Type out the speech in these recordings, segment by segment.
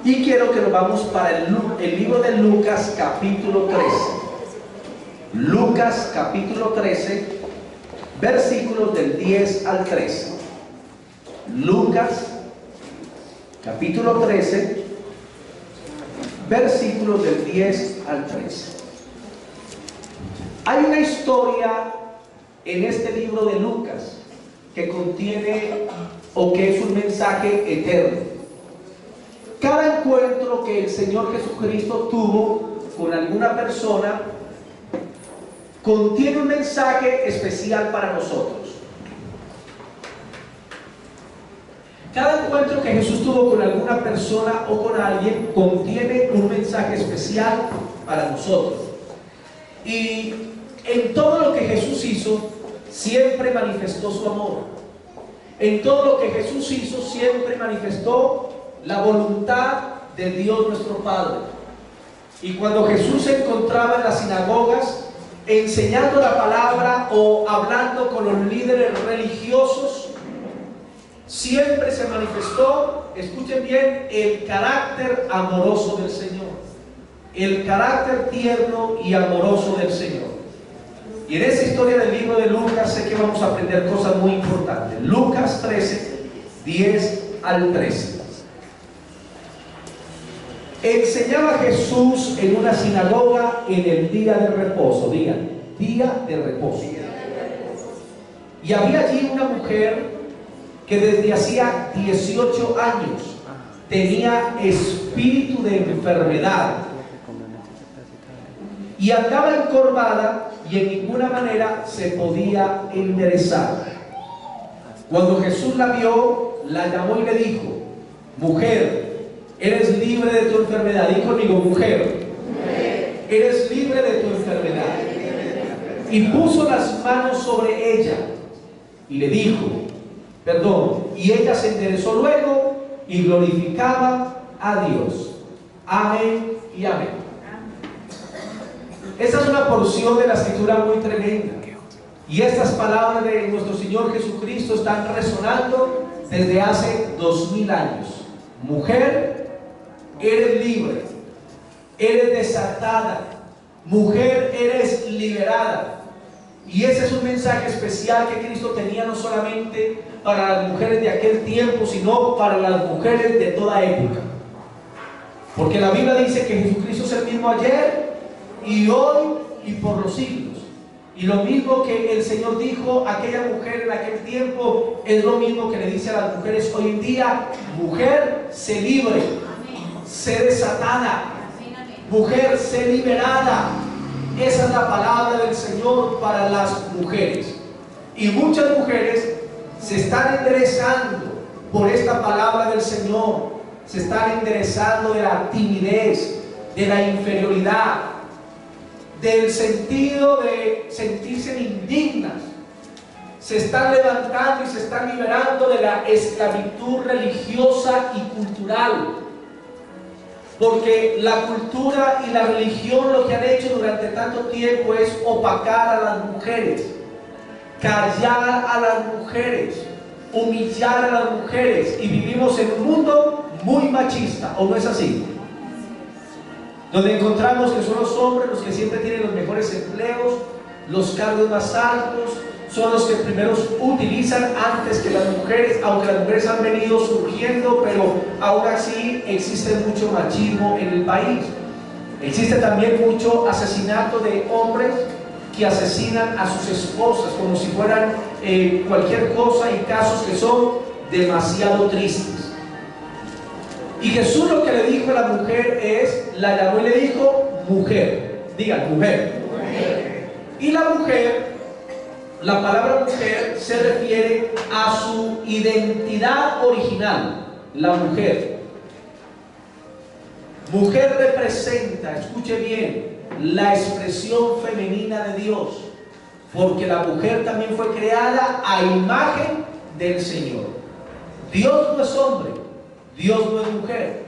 Y quiero que nos vamos para el libro de Lucas capítulo 13. Lucas capítulo 13, versículos del 10 al 13. Lucas capítulo 13, versículos del 10 al 13. Hay una historia en este libro de Lucas que contiene o que es un mensaje eterno. Cada encuentro que el Señor Jesucristo tuvo con alguna persona contiene un mensaje especial para nosotros. Cada encuentro que Jesús tuvo con alguna persona o con alguien contiene un mensaje especial para nosotros. Y en todo lo que Jesús hizo, siempre manifestó su amor. En todo lo que Jesús hizo, siempre manifestó la voluntad de Dios nuestro Padre. Y cuando Jesús se encontraba en las sinagogas enseñando la palabra o hablando con los líderes religiosos, siempre se manifestó, escuchen bien, el carácter amoroso del Señor, el carácter tierno y amoroso del Señor. Y en esa historia del libro de Lucas sé que vamos a aprender cosas muy importantes. Lucas 13, 10 al 13. Enseñaba Jesús en una sinagoga en el día de reposo. Digan, día de reposo. Y había allí una mujer que desde hacía 18 años tenía espíritu de enfermedad y andaba encorvada y en ninguna manera se podía enderezar. Cuando Jesús la vio, la llamó y le dijo: mujer, eres libre de tu enfermedad. Di conmigo, mujer, eres libre de tu enfermedad. Y puso las manos sobre ella y le dijo, perdón, y ella se enderezó luego y glorificaba a Dios. Amén y amén. Esta es una porción de la escritura muy tremenda. Y estas palabras de nuestro Señor Jesucristo están resonando desde hace 2000 años. Mujer, eres libre, eres desatada. Mujer, eres liberada. Y ese es un mensaje especial que Cristo tenía no solamente para las mujeres de aquel tiempo, sino para las mujeres de toda época. Porque la Biblia dice que Jesucristo es el mismo ayer y hoy y por los siglos. Y lo mismo que el Señor dijo a aquella mujer en aquel tiempo, es lo mismo que le dice a las mujeres hoy en día: mujer, sé libre, sé desatada, mujer, sé liberada. Esa es la palabra del Señor para las mujeres. Y muchas mujeres se están enderezando por esta palabra del Señor. Se están enderezando de la timidez, de la inferioridad, del sentido de sentirse indignas. Se están levantando y se están liberando de la esclavitud religiosa y cultural. Porque la cultura y la religión lo que han hecho durante tanto tiempo es opacar a las mujeres, callar a las mujeres, humillar a las mujeres. Y vivimos en un mundo muy machista, ¿o no es así? Donde encontramos que son los hombres los que siempre tienen los mejores empleos, los cargos más altos, son los que primero utilizan antes que las mujeres, aunque las mujeres han venido surgiendo, pero aún así existe mucho machismo en el país. Existe también mucho asesinato de hombres que asesinan a sus esposas como si fueran cualquier cosa, y casos que son demasiado tristes. Y Jesús lo que le dijo a la mujer es, la llamó y le dijo, mujer. Digan, mujer. Y la mujer, la palabra mujer se refiere a su identidad original, la mujer. Mujer representa, escuche bien, la expresión femenina de Dios, porque la mujer también fue creada a imagen del Señor. Dios no es hombre, Dios no es mujer,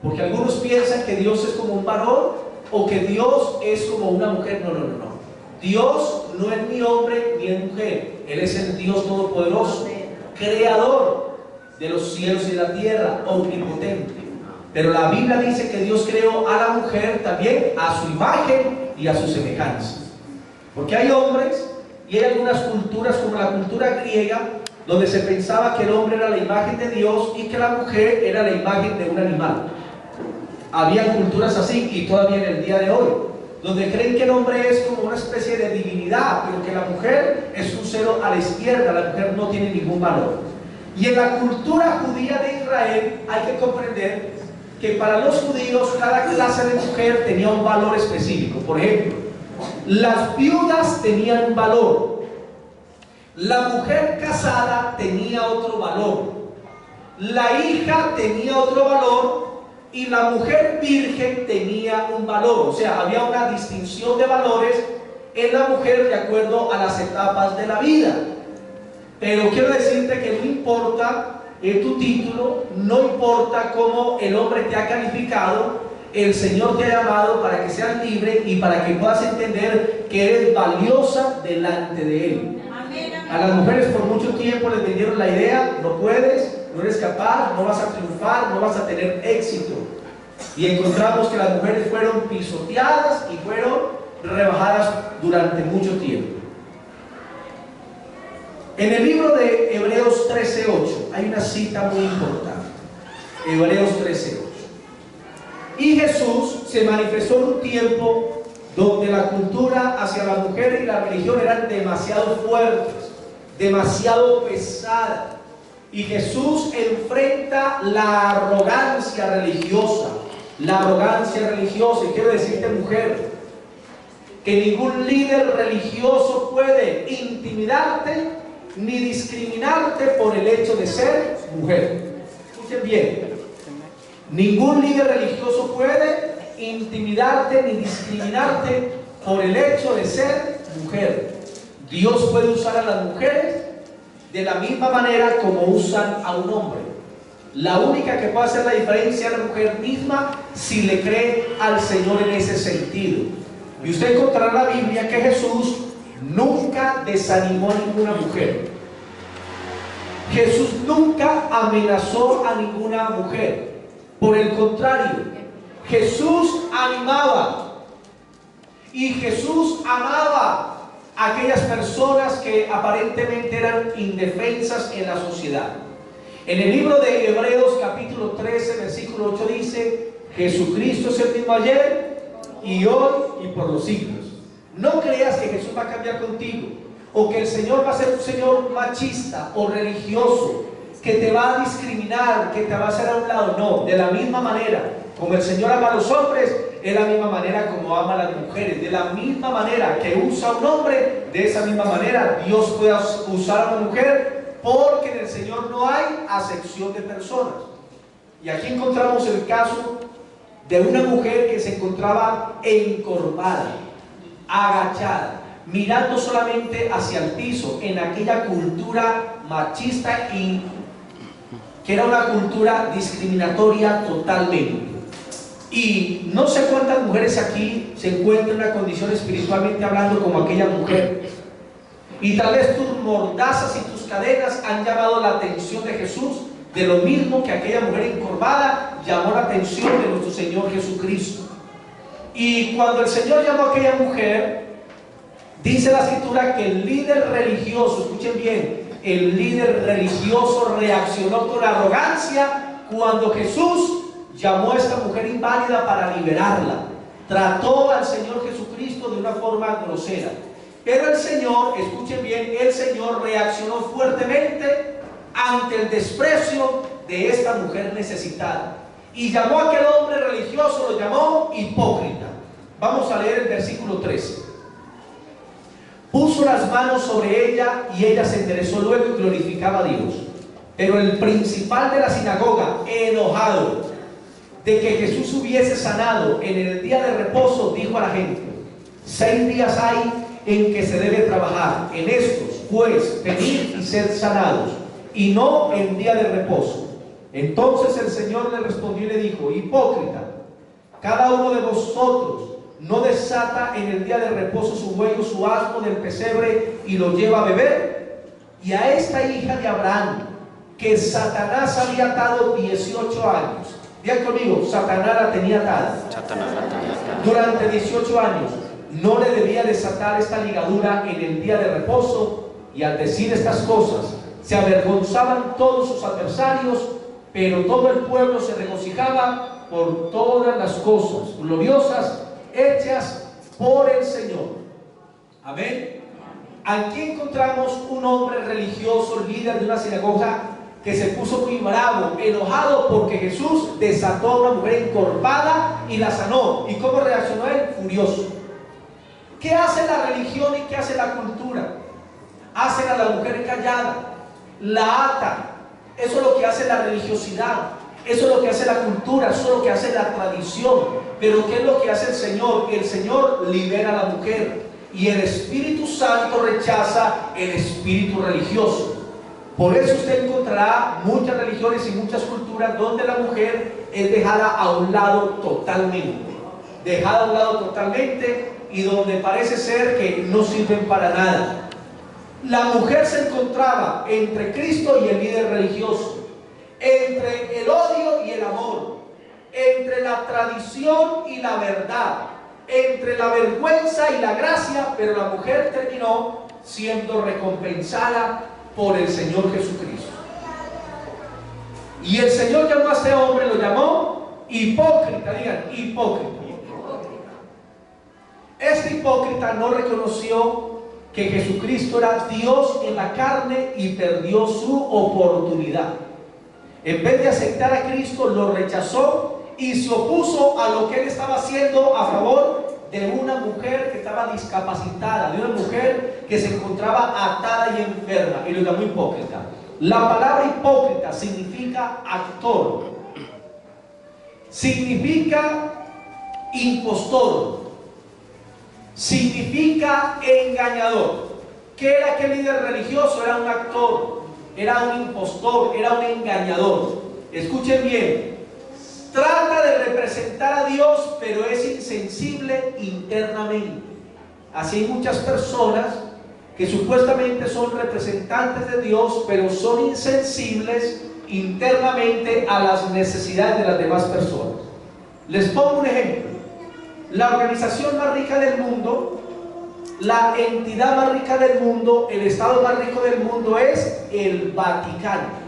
porque algunos piensan que Dios es como un varón o que Dios es como una mujer. No, no, no, no. Dios no es ni hombre ni es mujer. Él es el Dios todopoderoso, creador de los cielos y la tierra, omnipotente. Pero la Biblia dice que Dios creó a la mujer también a su imagen y a su semejanza. Porque hay hombres y hay algunas culturas, como la cultura griega, donde se pensaba que el hombre era la imagen de Dios y que la mujer era la imagen de un animal. Había culturas así, y todavía en el día de hoy, donde creen que el hombre es como una especie de divinidad, pero que la mujer es un cero a la izquierda, la mujer no tiene ningún valor. Y en la cultura judía de Israel hay que comprender que para los judíos cada clase de mujer tenía un valor específico. Por ejemplo, las viudas tenían un valor, la mujer casada tenía otro valor, la hija tenía otro valor y la mujer virgen tenía un valor. O sea, había una distinción de valores en la mujer de acuerdo a las etapas de la vida. Pero quiero decirte que no importa tu título, no importa cómo el hombre te ha calificado, el Señor te ha llamado para que seas libre y para que puedas entender que eres valiosa delante de Él. A las mujeres por mucho tiempo les vendieron la idea: no puedes, no eres capaz, no vas a triunfar, no vas a tener éxito. Y encontramos que las mujeres fueron pisoteadas y fueron rebajadas durante mucho tiempo. En el libro de Hebreos 13:8 hay una cita muy importante. Hebreos 13:8. Y Jesús se manifestó en un tiempo donde la cultura hacia la mujer y la religión eran demasiado fuertes, demasiado pesadas. Y Jesús enfrenta la arrogancia religiosa. La arrogancia religiosa. Y quiero decirte, mujer, que ningún líder religioso puede intimidarte ni discriminarte por el hecho de ser mujer. Escuchen bien. Ningún líder religioso puede intimidarte ni discriminarte por el hecho de ser mujer. Dios puede usar a las mujeres de la misma manera como usan a un hombre. La única que puede hacer la diferencia es la mujer misma, si le cree al Señor en ese sentido. Y usted encontrará en la Biblia que Jesús nunca desanimó a ninguna mujer. Jesús nunca amenazó a ninguna mujer. Por el contrario, Jesús animaba y Jesús amaba a aquellas personas que aparentemente eran indefensas en la sociedad. En el libro de Hebreos capítulo 13 versículo 8 dice: Jesucristo es el mismo ayer y hoy y por los siglos. No creas que Jesús va a cambiar contigo, o que el Señor va a ser un Señor machista o religioso, que te va a discriminar, que te va a hacer a un lado. No, de la misma manera como el Señor ama a los hombres, es la misma manera como ama a las mujeres. De la misma manera que usa a un hombre, de esa misma manera Dios puede usar a una mujer, porque en el Señor no hay acepción de personas. Y aquí encontramos el caso de una mujer que se encontraba encorvada, agachada, mirando solamente hacia el piso, en aquella cultura machista y que era una cultura discriminatoria totalmente. Y no sé cuántas mujeres aquí se encuentran en una condición espiritualmente hablando como aquella mujer, y tal vez tus mordazas y tus cadenas han llamado la atención de Jesús, de lo mismo que aquella mujer encorvada llamó la atención de nuestro Señor Jesucristo. Y cuando el Señor llamó a aquella mujer, dice la Escritura que el líder religioso, escuchen bien, el líder religioso reaccionó con arrogancia cuando Jesús llamó a esta mujer inválida para liberarla. Trató al Señor Jesucristo de una forma grosera. Pero el Señor, escuchen bien, el Señor reaccionó fuertemente ante el desprecio de esta mujer necesitada. Y llamó a aquel hombre religioso, lo llamó hipócrita. Vamos a leer el versículo 13. Puso las manos sobre ella y ella se enderezó luego y glorificaba a Dios. Pero el principal de la sinagoga, enojado de que Jesús hubiese sanado en el día de reposo, dijo a la gente: 6 días hay en que se debe trabajar, en estos pues venid y sed sanados, y no en día de reposo. Entonces el Señor le respondió y le dijo: hipócrita, cada uno de vosotros no desata en el día de reposo su buey o su asno del pesebre y lo lleva a beber. Y a esta hija de Abraham, que Satanás había atado 18 años, Digan conmigo, Satanás la tenía atada. Satanás la tenía atada. Durante 18 años no le debía desatar esta ligadura en el día de reposo, y al decir estas cosas se avergonzaban todos sus adversarios, pero todo el pueblo se regocijaba por todas las cosas gloriosas hechas por el Señor. Amén. Aquí encontramos un hombre religioso, líder de una sinagoga, que se puso muy bravo, enojado porque Jesús desató a una mujer encorvada y la sanó. ¿Y cómo reaccionó él? Furioso. ¿Qué hace la religión y qué hace la cultura? Hacen a la mujer callada, la atan. Eso es lo que hace la religiosidad, eso es lo que hace la cultura, eso es lo que hace la tradición. Pero ¿qué es lo que hace el Señor? El Señor libera a la mujer, y el Espíritu Santo rechaza el espíritu religioso. Por eso usted encontrará muchas religiones y muchas culturas donde la mujer es dejada a un lado totalmente, y donde parece ser que no sirven para nada. La mujer se encontraba entre Cristo y el líder religioso, entre el odio y el amor, entre la tradición y la verdad, entre la vergüenza y la gracia, pero la mujer terminó siendo recompensada por el Señor Jesucristo. Y el Señor llamó a este hombre, lo llamó hipócrita. Digan, hipócrita. Este hipócrita no reconoció que Jesucristo era Dios en la carne y perdió su oportunidad. En vez de aceptar a Cristo, lo rechazó y se opuso a lo que él estaba haciendo a favor de una mujer que estaba discapacitada, de una mujer que se encontraba atada y enferma, y lo llamó hipócrita. La palabra hipócrita significa actor, significa impostor, significa engañador. ¿Qué era aquel líder religioso? Era un actor, era un impostor, era un engañador. Escuchen bien, trata de representar a Dios, pero es insensible internamente. Así hay muchas personas que supuestamente son representantes de Dios, pero son insensibles internamente a las necesidades de las demás personas. Les pongo un ejemplo. La organización más rica del mundo, la entidad más rica del mundo, el estado más rico del mundo es el Vaticano.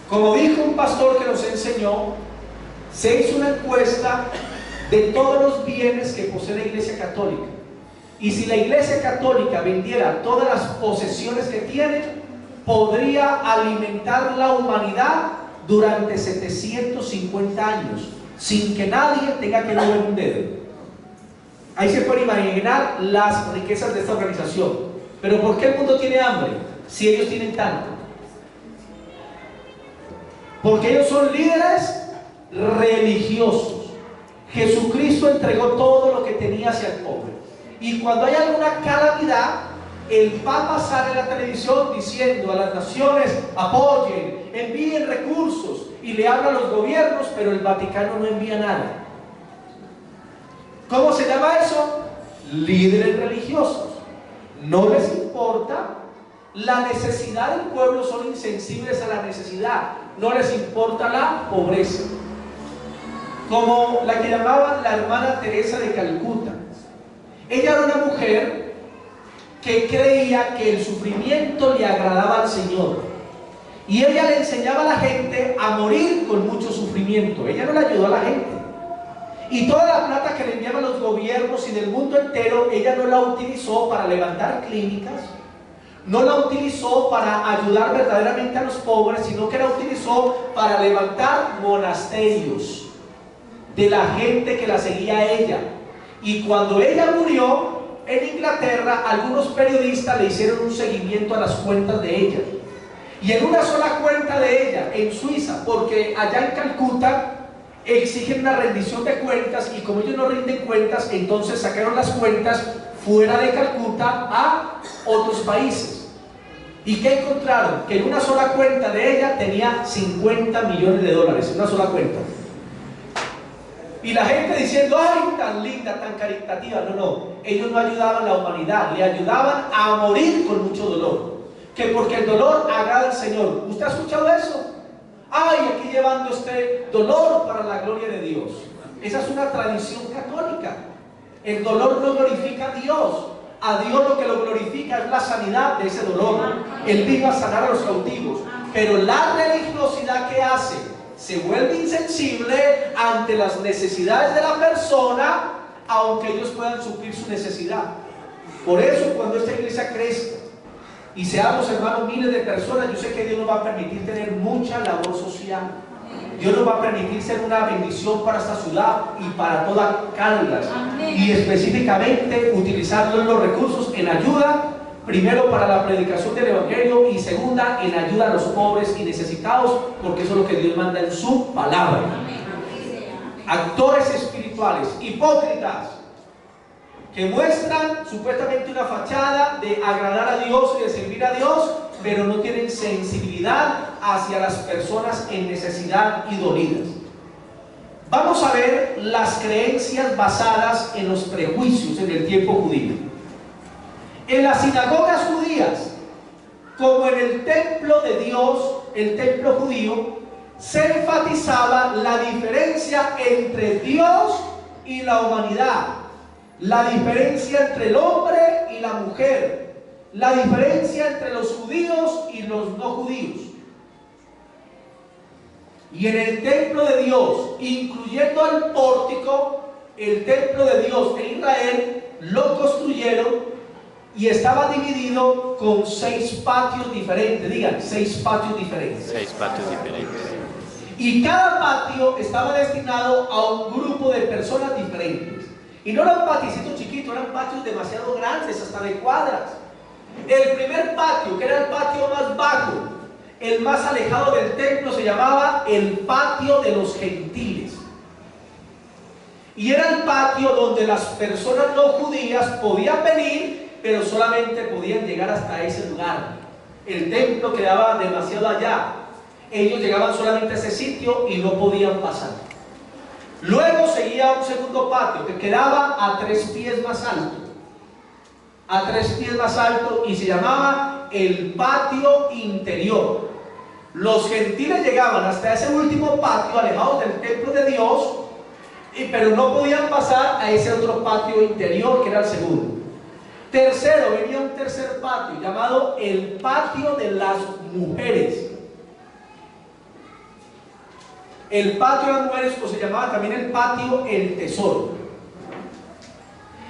Como dijo un pastor que nos enseñó, se hizo una encuesta de todos los bienes que posee la Iglesia Católica, y si la Iglesia Católica vendiera todas las posesiones que tiene, podría alimentar la humanidad durante 750 años sin que nadie tenga que mover un dedo. Ahí se puede imaginar las riquezas de esta organización. Pero ¿por qué el mundo tiene hambre si ellos tienen tanto? Porque ellos son líderes religiosos. Jesucristo entregó todo lo que tenía hacia el pobre. Y cuando hay alguna calamidad, el Papa sale en la televisión diciendo a las naciones: apoyen, envíen recursos, y le habla a los gobiernos, pero el Vaticano no envía nada. ¿Cómo se llama eso? Líderes religiosos. No les importa la necesidad del pueblo, son insensibles a la necesidad, no les importa la pobreza. Como la que llamaban la hermana Teresa de Calcuta. Ella era una mujer que creía que el sufrimiento le agradaba al Señor, y ella le enseñaba a la gente a morir con mucho sufrimiento. Ella no le ayudó a la gente, y toda la plata que le enviaban los gobiernos y del mundo entero, ella no la utilizó para levantar clínicas, no la utilizó para ayudar verdaderamente a los pobres, sino que la utilizó para levantar monasterios de la gente que la seguía a ella. Y cuando ella murió en Inglaterra, algunos periodistas le hicieron un seguimiento a las cuentas de ella, y en una sola cuenta de ella en Suiza, porque allá en Calcuta exigen una rendición de cuentas, y como ellos no rinden cuentas, entonces sacaron las cuentas fuera de Calcuta a otros países. ¿Y qué encontraron? Que en una sola cuenta de ella tenía 50 millones de dólares, una sola cuenta. Y la gente diciendo: ay, tan linda, tan caritativa. No, ellos no ayudaban a la humanidad, le ayudaban a morir con mucho dolor. Que porque el dolor agrada al Señor. ¿Usted ha escuchado eso? Ay, aquí llevando este dolor para la gloria de Dios. Esa es una tradición católica. El dolor no glorifica a Dios. A Dios lo que lo glorifica es la sanidad de ese dolor. Él vino a sanar a los cautivos. Pero la religiosidad que hace, se vuelve insensible ante las necesidades de la persona, aunque ellos puedan suplir su necesidad. Por eso, cuando esta iglesia crezca y seamos, hermanos, miles de personas, yo sé que Dios nos va a permitir tener mucha labor social. Dios nos va a permitir ser una bendición para esta ciudad y para toda Caldas. Y específicamente utilizar los recursos en ayuda, primero para la predicación del Evangelio y segunda en ayuda a los pobres y necesitados, porque eso es lo que Dios manda en su palabra. Actores espirituales, hipócritas, que muestran supuestamente una fachada de agradar a Dios y de servir a Dios, pero no tienen sensibilidad hacia las personas en necesidad y dolidas. Vamos a ver las creencias basadas en los prejuicios en el tiempo judío. En las sinagogas judías, como en el templo de Dios, el templo judío, se enfatizaba la diferencia entre Dios y la humanidad, la diferencia entre el hombre y la mujer, la diferencia entre los judíos y los no judíos. Y en el templo de Dios, incluyendo el pórtico, el templo de Dios en Israel, lo construyeron y estaba dividido con 6 patios diferentes. Digan, 6 patios diferentes. 6 patios diferentes. Y cada patio estaba destinado a un grupo de personas diferentes. Y no eran paticitos chiquitos, eran patios demasiado grandes, hasta de cuadras. El primer patio, que era el patio más bajo, el más alejado del templo, se llamaba el patio de los gentiles. Y era el patio donde las personas no judías podían venir, pero solamente podían llegar hasta ese lugar. El templo quedaba demasiado allá. Ellos llegaban solamente a ese sitio y no podían pasar. Luego seguía un segundo patio que quedaba a 3 pies más alto. A 3 pies más alto, y se llamaba el patio interior. Los gentiles llegaban hasta ese último patio, alejados del templo de Dios, pero no podían pasar a ese otro patio interior que era el segundo. Tercero, venía un tercer patio llamado el patio de las mujeres. El patio de las mujeres, o se llamaba también el patio el tesoro.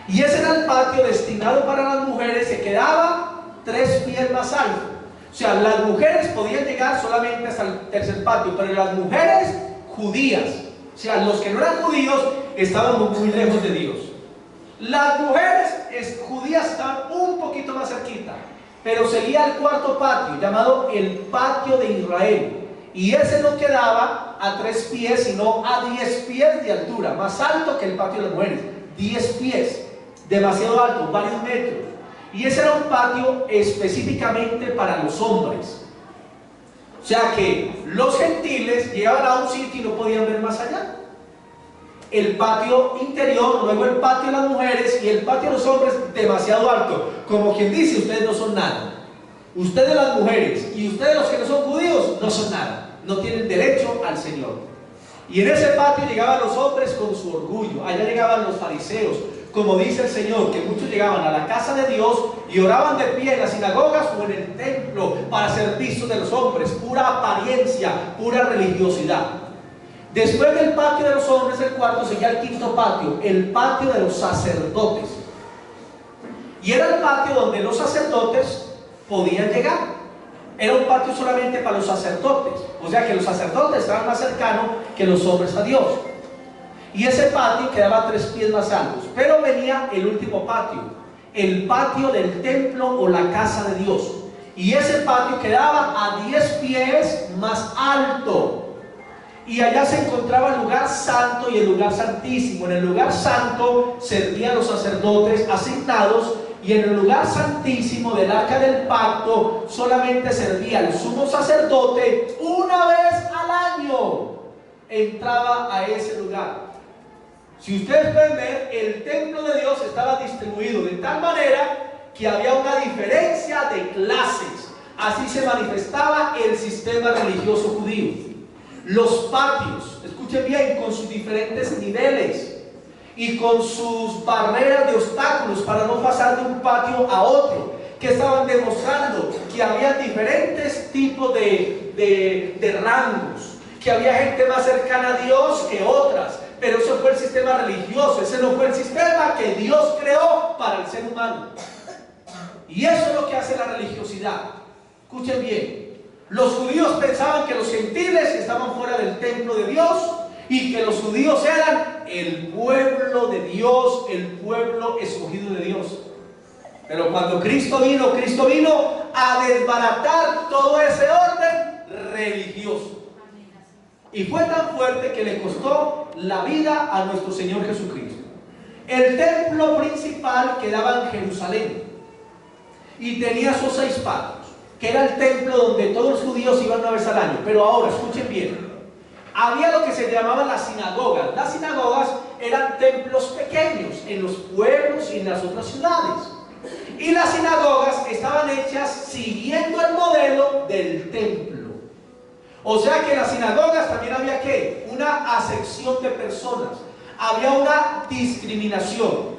Y ese era el patio destinado para las mujeres, que quedaba 3 pies más alto. O sea, las mujeres podían llegar solamente hasta el tercer patio, pero las mujeres judías, o sea, los que no eran judíos, estaban muy lejos de Dios. Las mujeres judías estaban un poquito más cerquita, pero seguía el cuarto patio, llamado el patio de Israel. Y ese no quedaba a 3 pies, sino a 10 pies de altura, más alto que el patio de las mujeres. 10 pies, demasiado alto, varios metros. Y ese era un patio específicamente para los hombres. O sea que los gentiles llegaban a un sitio y no podían ver más allá. El patio interior, luego el patio de las mujeres y el patio de los hombres demasiado alto. Como quien dice, ustedes no son nada. Ustedes las mujeres y ustedes los que no son judíos no son nada. No tienen derecho al Señor. Y en ese patio llegaban los hombres con su orgullo. Allá llegaban los fariseos. Como dice el Señor, que muchos llegaban a la casa de Dios y oraban de pie en las sinagogas o en el templo para ser vistos de los hombres. Pura apariencia, pura religiosidad. Después del patio de los hombres, el cuarto, seguía el quinto patio, el patio de los sacerdotes. Y era el patio donde los sacerdotes podían llegar. Era un patio solamente para los sacerdotes. O sea que los sacerdotes estaban más cercanos que los hombres a Dios. Y ese patio quedaba a 3 pies más altos. Pero venía el último patio, el patio del templo o la casa de Dios. Y ese patio quedaba a 10 pies más alto. Y allá se encontraba el lugar santo y el lugar santísimo. En el lugar santo servían los sacerdotes asignados, y en el lugar santísimo del arca del pacto solamente servía el sumo sacerdote una vez al año. Entraba a ese lugar. Si ustedes pueden ver, el templo de Dios estaba distribuido de tal manera que había una diferencia de clases. Así se manifestaba el sistema religioso judío. los patios, escuchen bien, con sus diferentes niveles y con sus barreras de obstáculos para no pasar de un patio a otro, que estaban demostrando que había diferentes tipos de rangos, que había gente más cercana a Dios que otras, pero eso fue el sistema religioso, ese no fue el sistema que Dios creó para el ser humano. Y eso es lo que hace la religiosidad. Escuchen bien, los judíos pensaban que los gentiles estaban fuera del templo de Dios y que los judíos eran el pueblo de Dios, el pueblo escogido de Dios. Pero cuando Cristo vino a desbaratar todo ese orden religioso. Y fue tan fuerte que le costó la vida a nuestro Señor Jesucristo. El templo principal quedaba en Jerusalén y tenía sus 6 patios, que era el templo donde todos los judíos iban una vez al año. Pero ahora, escuchen bien, había lo que se llamaban las sinagogas. Las sinagogas eran templos pequeños en los pueblos y en las otras ciudades. Y las sinagogas estaban hechas siguiendo el modelo del templo. O sea que en las sinagogas también había ¿qué? Una acepción de personas. Había una discriminación.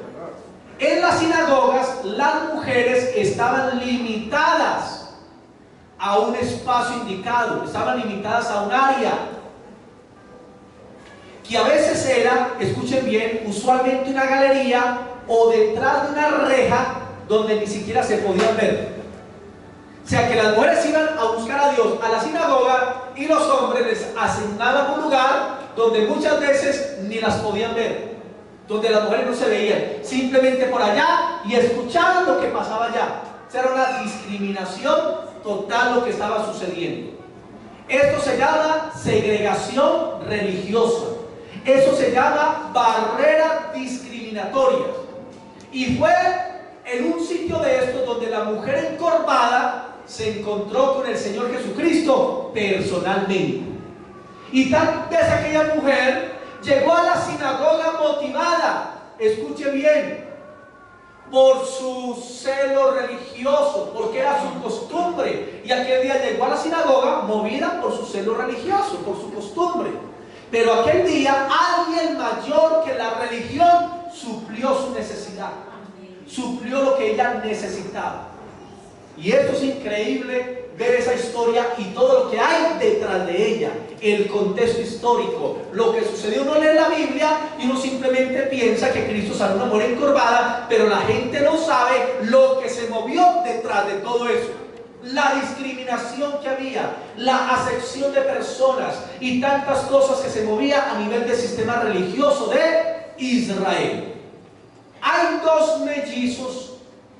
En las sinagogas las mujeres estaban limitadas a un espacio indicado, estaban limitadas a un área que a veces era, escuchen bien, usualmente una galería o detrás de una reja donde ni siquiera se podían ver. O sea que las mujeres iban a buscar a Dios a la sinagoga y los hombres les asignaban un lugar donde muchas veces ni las podían ver, donde las mujeres no se veían, simplemente por allá y escuchaban lo que pasaba allá. O sea, era una discriminación total lo que estaba sucediendo. Esto se llama segregación religiosa. Eso se llama barreras discriminatorias. Y fue en un sitio de estos donde la mujer encorvada se encontró con el Señor Jesucristo personalmente. Y tal vez aquella mujer llegó a la sinagoga motivada, escuche bien, por su celo religioso, porque era su costumbre. Y aquel día llegó a la sinagoga movida por su celo religioso, por su costumbre. Pero aquel día alguien mayor que la religión suplió su necesidad, suplió lo que ella necesitaba. Y esto es increíble, ver esa historia y todo lo que hay detrás de ella, el contexto histórico, lo que sucedió. Uno lee la Biblia y uno simplemente piensa que Cristo sanó a una mujer encorvada, pero la gente no sabe lo que se movió detrás de todo eso. La discriminación que había, la acepción de personas y tantas cosas que se movía a nivel del sistema religioso de Israel. Hay 2 mellizos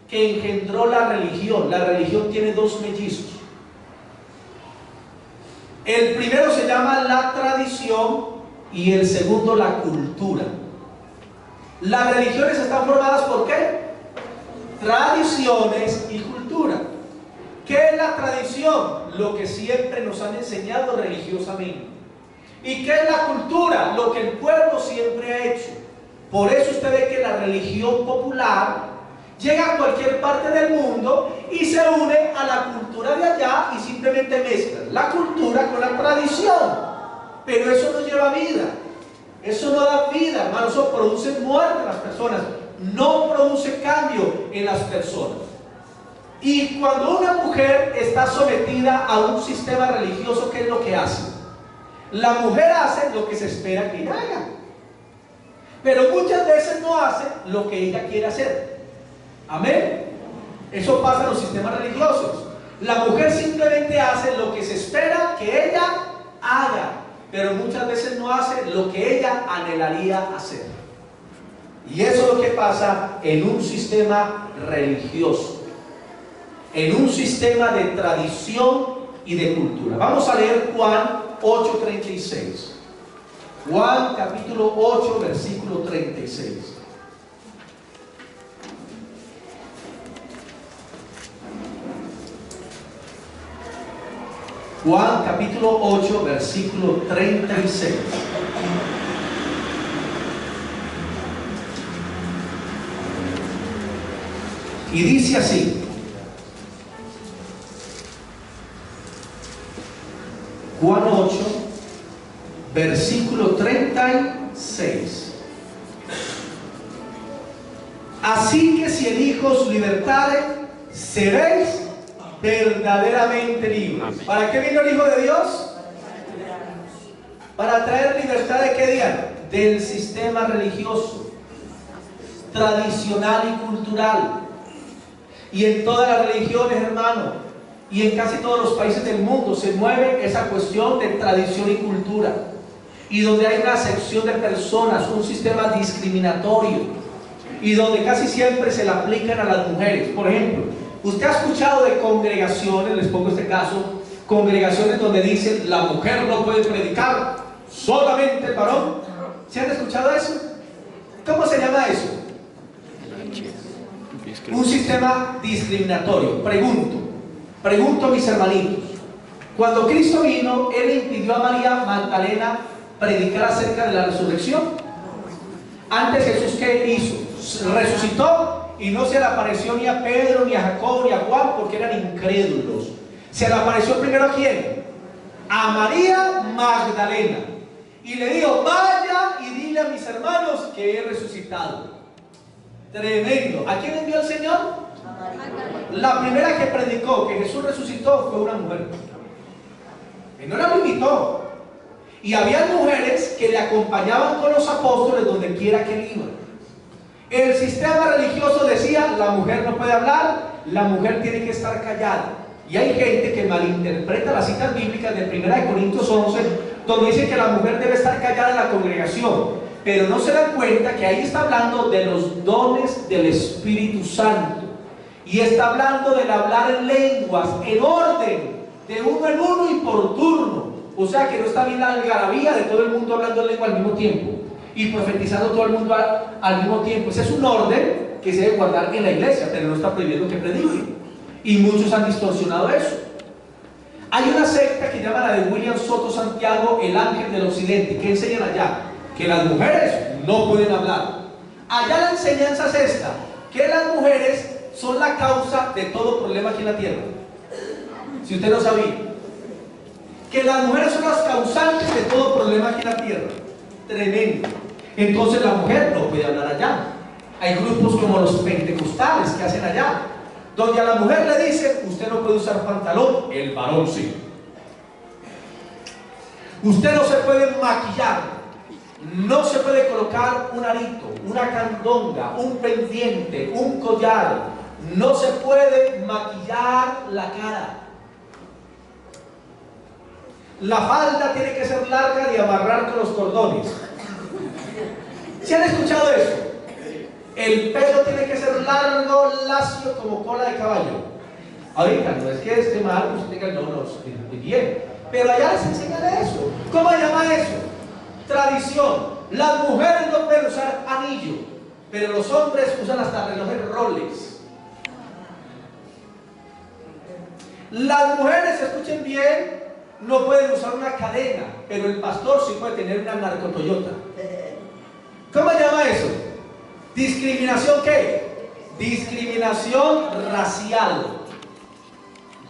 que engendró la religión. La religión tiene 2 mellizos. El primero se llama la tradición y el segundo la cultura. Las religiones están formadas ¿por qué? Tradiciones y cultura. ¿Qué es la tradición? Lo que siempre nos han enseñado religiosamente. ¿Y qué es la cultura? Lo que el pueblo siempre ha hecho. Por eso usted ve que la religión popular llega a cualquier parte del mundo y se une a la cultura de allá y simplemente mezcla la cultura con la tradición. Pero eso no lleva vida, eso no da vida, hermano. Eso produce muerte en las personas, no produce cambio en las personas. Y cuando una mujer está sometida a un sistema religioso, ¿qué es lo que hace? La mujer hace lo que se espera que ella haga, pero muchas veces no hace lo que ella quiere hacer. Amén. Eso pasa en los sistemas religiosos. La mujer simplemente hace lo que se espera que ella haga, pero muchas veces no hace lo que ella anhelaría hacer. Y eso es lo que pasa en un sistema religioso, en un sistema de tradición y de cultura. Vamos a leer Juan 8:36. Juan capítulo 8 versículo 36. Juan capítulo 8 versículo 36. Y dice así: Juan 8 versículo 36. Así que si el Hijo os libertare, seréis verdaderamente libres. ¿Para qué vino el Hijo de Dios? Para traer libertad ¿de qué día? Del sistema religioso, tradicional y cultural. Y en todas las religiones, hermano, y en casi todos los países del mundo se mueve esa cuestión de tradición y cultura. Y donde hay una acepción de personas, un sistema discriminatorio, y donde casi siempre se le aplican a las mujeres. Por ejemplo, usted ha escuchado de congregaciones, les pongo este caso, congregaciones donde dicen la mujer no puede predicar, solamente el varón. ¿Se han escuchado eso? ¿Cómo se llama eso? Un sistema discriminatorio. Pregunto a mis hermanitos, cuando Cristo vino, Él le impidió a María Magdalena predicar acerca de la resurrección. Antes Jesús, ¿qué hizo? Resucitó y no se le apareció ni a Pedro, ni a Jacobo, ni a Juan, porque eran incrédulos. Se le apareció primero ¿a quién? A María Magdalena, y le dijo: vaya y dile a mis hermanos que he resucitado. Tremendo. ¿A quién envió el Señor? La primera que predicó que Jesús resucitó fue una mujer. Y no la invitó. Y había mujeres que le acompañaban con los apóstoles donde quiera que él iba. El sistema religioso decía: la mujer no puede hablar, la mujer tiene que estar callada. Y hay gente que malinterpreta las citas bíblicas de 1 Corintios 11, donde dice que la mujer debe estar callada en la congregación, pero no se dan cuenta que ahí está hablando de los dones del Espíritu Santo, y está hablando del hablar en lenguas, en orden, de uno en uno y por turno. O sea que no está bien la algarabía de todo el mundo hablando en lengua al mismo tiempo y profetizando todo el mundo al mismo tiempo. Ese es un orden que se debe guardar en la iglesia, pero no está prohibiendo que prediquen. Y muchos han distorsionado eso. Hay una secta que llama la de William Soto Santiago, el ángel del occidente, que enseñan allá que las mujeres no pueden hablar. Allá la enseñanza es esta, que las mujeres son la causa de todo problema aquí en la tierra. Si usted no sabía, que las mujeres son las causantes de todo problema aquí en la tierra. Tremendo. Entonces la mujer no puede hablar allá. Hay grupos como los pentecostales que hacen allá, donde a la mujer le dicen: usted no puede usar pantalón, el varón sí. Usted no se puede maquillar, no se puede colocar un arito, una candonga, un pendiente, un collar, no se puede maquillar la cara. La falda tiene que ser larga y amarrar con los cordones. ¿Se han escuchado eso? El pelo tiene que ser largo, lacio, como cola de caballo. Ahorita, no es que esté mal, usted diga: no, estoy bien. Pero allá les enseñan eso. ¿Cómo se llama eso? Tradición. Las mujeres no pueden usar anillo, pero los hombres usan hasta relojes Rolex. Las mujeres, escuchen bien, no pueden usar una cadena, pero el pastor sí puede tener una narcotoyota. ¿Cómo se llama eso? ¿Discriminación qué? Discriminación racial.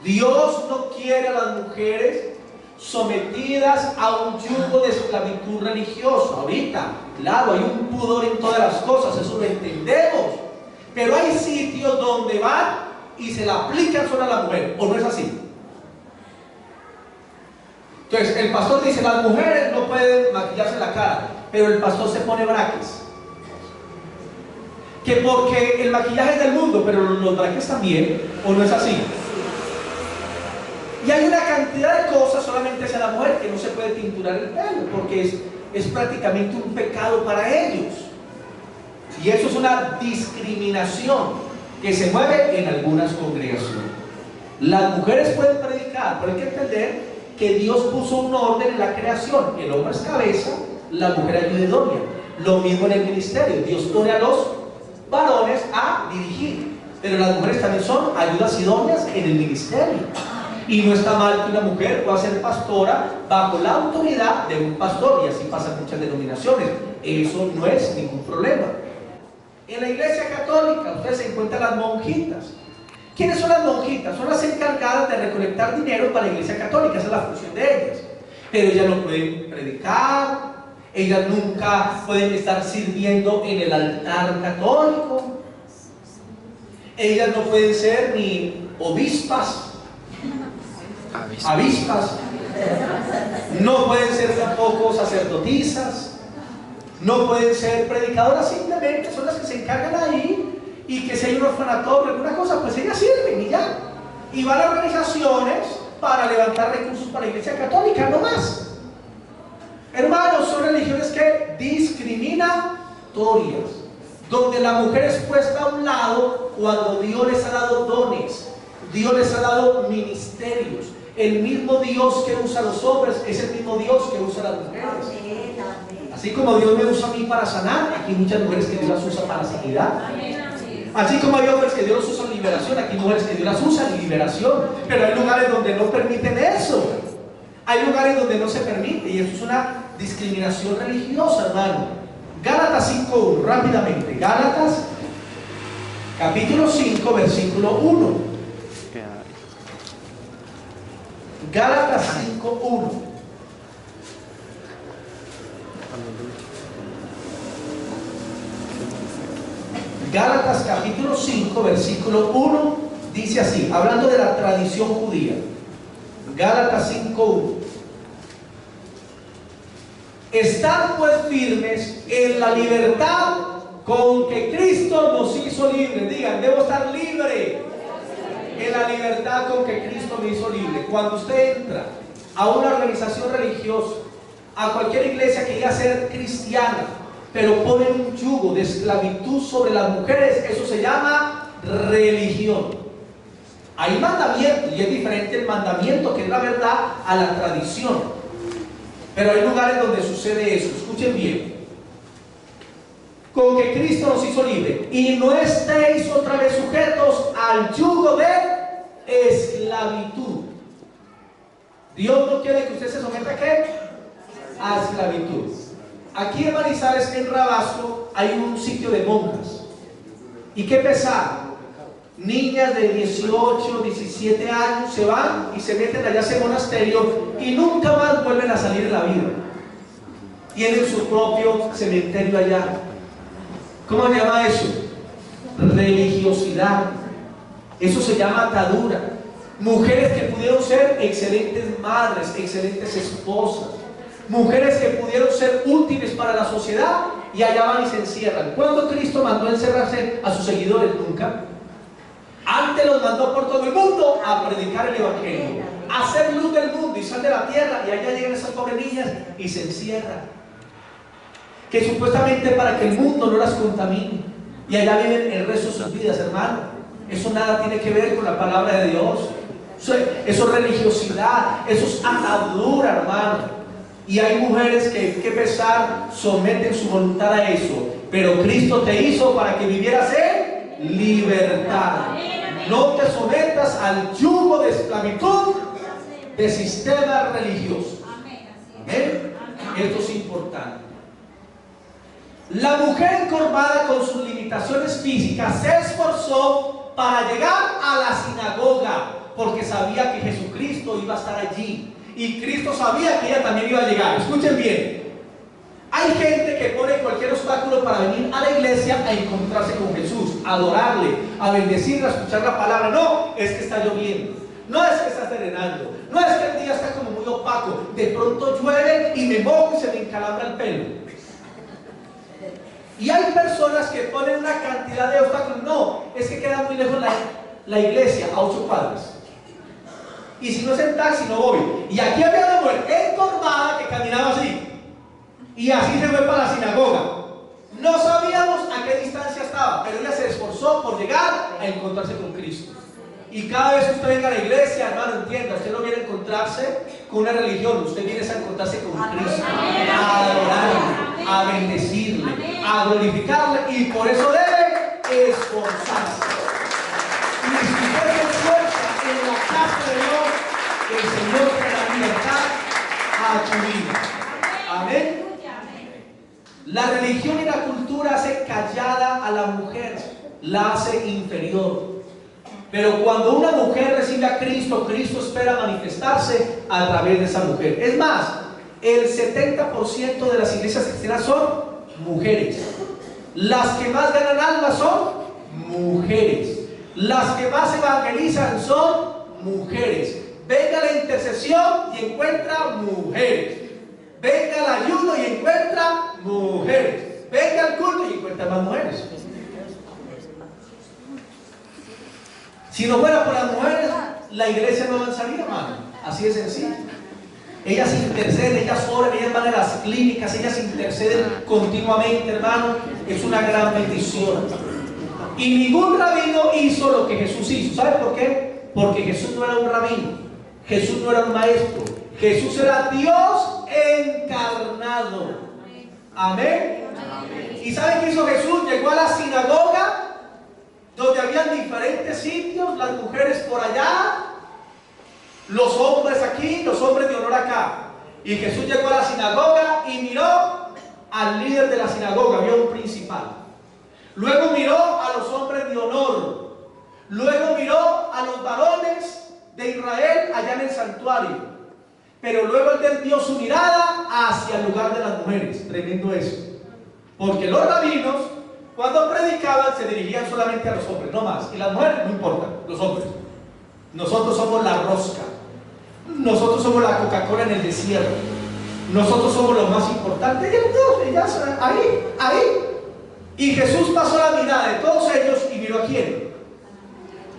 Dios no quiere a las mujeres sometidas a un yugo de esclavitud religiosa. Ahorita, claro, hay un pudor en todas las cosas, eso lo entendemos, pero hay sitios donde van y se la aplican solo a la mujer, ¿o no es así? Entonces el pastor dice: las mujeres no pueden maquillarse la cara, pero el pastor se pone braques, que porque el maquillaje es del mundo, pero los braques también, ¿o no es así? Y hay una cantidad de cosas, solamente es a la mujer, que no se puede tinturar el pelo, porque es prácticamente un pecado para ellos. Y eso es una discriminación que se mueve en algunas congregaciones. Las mujeres pueden predicar, pero hay que entender que Dios puso un orden en la creación. El hombre es cabeza, la mujer ayuda idónea. Lo mismo en el ministerio. Dios pone a los varones a dirigir, pero las mujeres también son ayudas idóneas en el ministerio. Y no está mal que una mujer pueda ser pastora bajo la autoridad de un pastor, y así pasa en muchas denominaciones. Eso no es ningún problema. En la iglesia católica ustedes se encuentran las monjitas. ¿Quiénes son las monjitas? Son las encargadas de recolectar dinero para la iglesia católica, esa es la función de ellas. pero ellas no pueden predicar, ellas nunca pueden estar sirviendo en el altar católico, ellas no pueden ser ni avispas, no pueden ser tampoco sacerdotisas, no pueden ser predicadoras, simplemente son las que se encargan ahí, y que si hay un orfanatorio, alguna cosa, pues ellas sirven y ya, y van a organizaciones para levantar recursos para la Iglesia Católica, no más. Hermanos, son religiones que discriminatorias, donde la mujer es puesta a un lado cuando Dios les ha dado dones, Dios les ha dado ministerios. El mismo Dios que usa a los hombres es el mismo Dios que usa a las mujeres. Así como Dios me usa a mí para sanar, aquí hay muchas mujeres que Dios las usa para sanidad. Así como hay hombres que Dios los usa en liberación, aquí hay mujeres que Dios las usa en liberación. Pero hay lugares donde no permiten eso. Hay lugares donde no se permite, y eso es una discriminación religiosa, hermano. Gálatas 5:1, rápidamente. Gálatas capítulo 5, versículo 1. Gálatas 5:1. Gálatas capítulo 5, versículo 1 dice así, hablando de la tradición judía. Gálatas 5:1. Estad pues firmes en la libertad con que Cristo nos hizo libres. Digan, debo estar libre en la libertad con que Cristo me hizo libre. Cuando usted entra a una organización religiosa, a cualquier iglesia que diga ser cristiana, pero ponen un yugo de esclavitud sobre las mujeres, eso se llama religión. Hay mandamientos, y es diferente el mandamiento, que es la verdad, a la tradición. Pero hay lugares donde sucede eso. Escuchen bien. Con que Cristo nos hizo libre, y no estéis otra vez sujetos al yugo de esclavitud. Dios no quiere que usted se someta ¿a qué? A esclavitud. Aquí en Manizales, en Rabasco, hay un sitio de monjas. ¿Y qué pesar? Niñas de 18, 17 años se van y se meten allá a ese monasterio y nunca más vuelven a salir en la vida. Tienen su propio cementerio allá. ¿Cómo se llama eso? Religiosidad. Eso se llama atadura. Mujeres que pudieron ser excelentes madres, excelentes esposas, mujeres que pudieron ser útiles para la sociedad, y allá van y se encierran. ¿Cuándo Cristo mandó encerrarse a sus seguidores? Nunca. Antes los mandó por todo el mundo a predicar el evangelio, a hacer luz del mundo y sal de la tierra, y allá llegan esas pobres niñas y se encierran, que supuestamente para que el mundo no las contamine, y allá viven el resto de sus vidas, hermano. Eso nada tiene que ver con la palabra de Dios. Eso es religiosidad, eso es atadura, hermano. Y hay mujeres que pesar, someten su voluntad a eso, pero Cristo te hizo para que vivieras en libertad. No te sometas al yugo de esclavitud de sistemas religiosos. ¿Amén? Esto es importante. La mujer encorvada, con sus limitaciones físicas, se esforzó para llegar a la sinagoga, porque sabía que Jesucristo iba a estar allí, y Cristo sabía que ella también iba a llegar. Escuchen bien. Hay gente que pone cualquier obstáculo para venir a la iglesia a encontrarse con Jesús, a adorarle, a bendecirle, a escuchar la palabra. No, es que está lloviendo, no es que está serenando, no es que el día está como muy opaco, de pronto llueve y me mojo y se me encalambra el pelo. Y hay personas que ponen una cantidad de obstáculos. No, es que queda muy lejos la iglesia, a 8 cuadras. Y si no es en taxi, no voy. Y aquí había una mujer encorvada que caminaba así, y así se fue para la sinagoga. No sabíamos a qué distancia estaba, pero ella se esforzó por llegar a encontrarse con Cristo. Y cada vez que usted venga a la iglesia, hermano, entienda, usted no viene a encontrarse con una religión, usted viene a encontrarse con Cristo, a adorarle, a bendecirle, a glorificarle, y por eso debe esforzarse. Y si usted se esfuerza en la casa de Dios, el Señor te da libertad a tu vida. Amén. La religión y la cultura hace callada a la mujer, la hace inferior. Pero cuando una mujer recibe a Cristo, Cristo espera manifestarse a través de esa mujer. Es más, el 70% de las iglesias cristianas son mujeres. Las que más ganan almas son mujeres. Las que más evangelizan son mujeres. Venga la intercesión y encuentra mujeres. Venga el ayuno y encuentra mujeres. Venga el culto y encuentra más mujeres. Si no fuera por las mujeres, la iglesia no avanzaría, hermano. Así de sencillo. Ellas interceden, ellas oran, ellas van a las clínicas, ellas interceden continuamente, hermano. Es una gran bendición. Y ningún rabino hizo lo que Jesús hizo. ¿Sabe por qué? Porque Jesús no era un rabino. Jesús no era un maestro. Jesús era Dios encarnado. Amén. ¿Y sabe qué hizo Jesús? Llegó a la sinagoga, donde habían diferentes sitios, las mujeres por allá, los hombres aquí, los hombres de honor acá. Y Jesús llegó a la sinagoga y miró al líder de la sinagoga, vio un principal. Luego miró a los hombres de honor. Luego miró a los varones de Israel allá en el santuario. Pero luego él desvió su mirada hacia el lugar de las mujeres. Tremendo eso. Porque los rabinos, cuando predicaban, se dirigían solamente a los hombres, no más. Y las mujeres, no importa, los hombres. Nosotros somos la rosca. Nosotros somos la Coca-Cola en el desierto. Nosotros somos lo más importante. Ellas, ahí. Y Jesús pasó la mirada de todos ellos y miró a quién.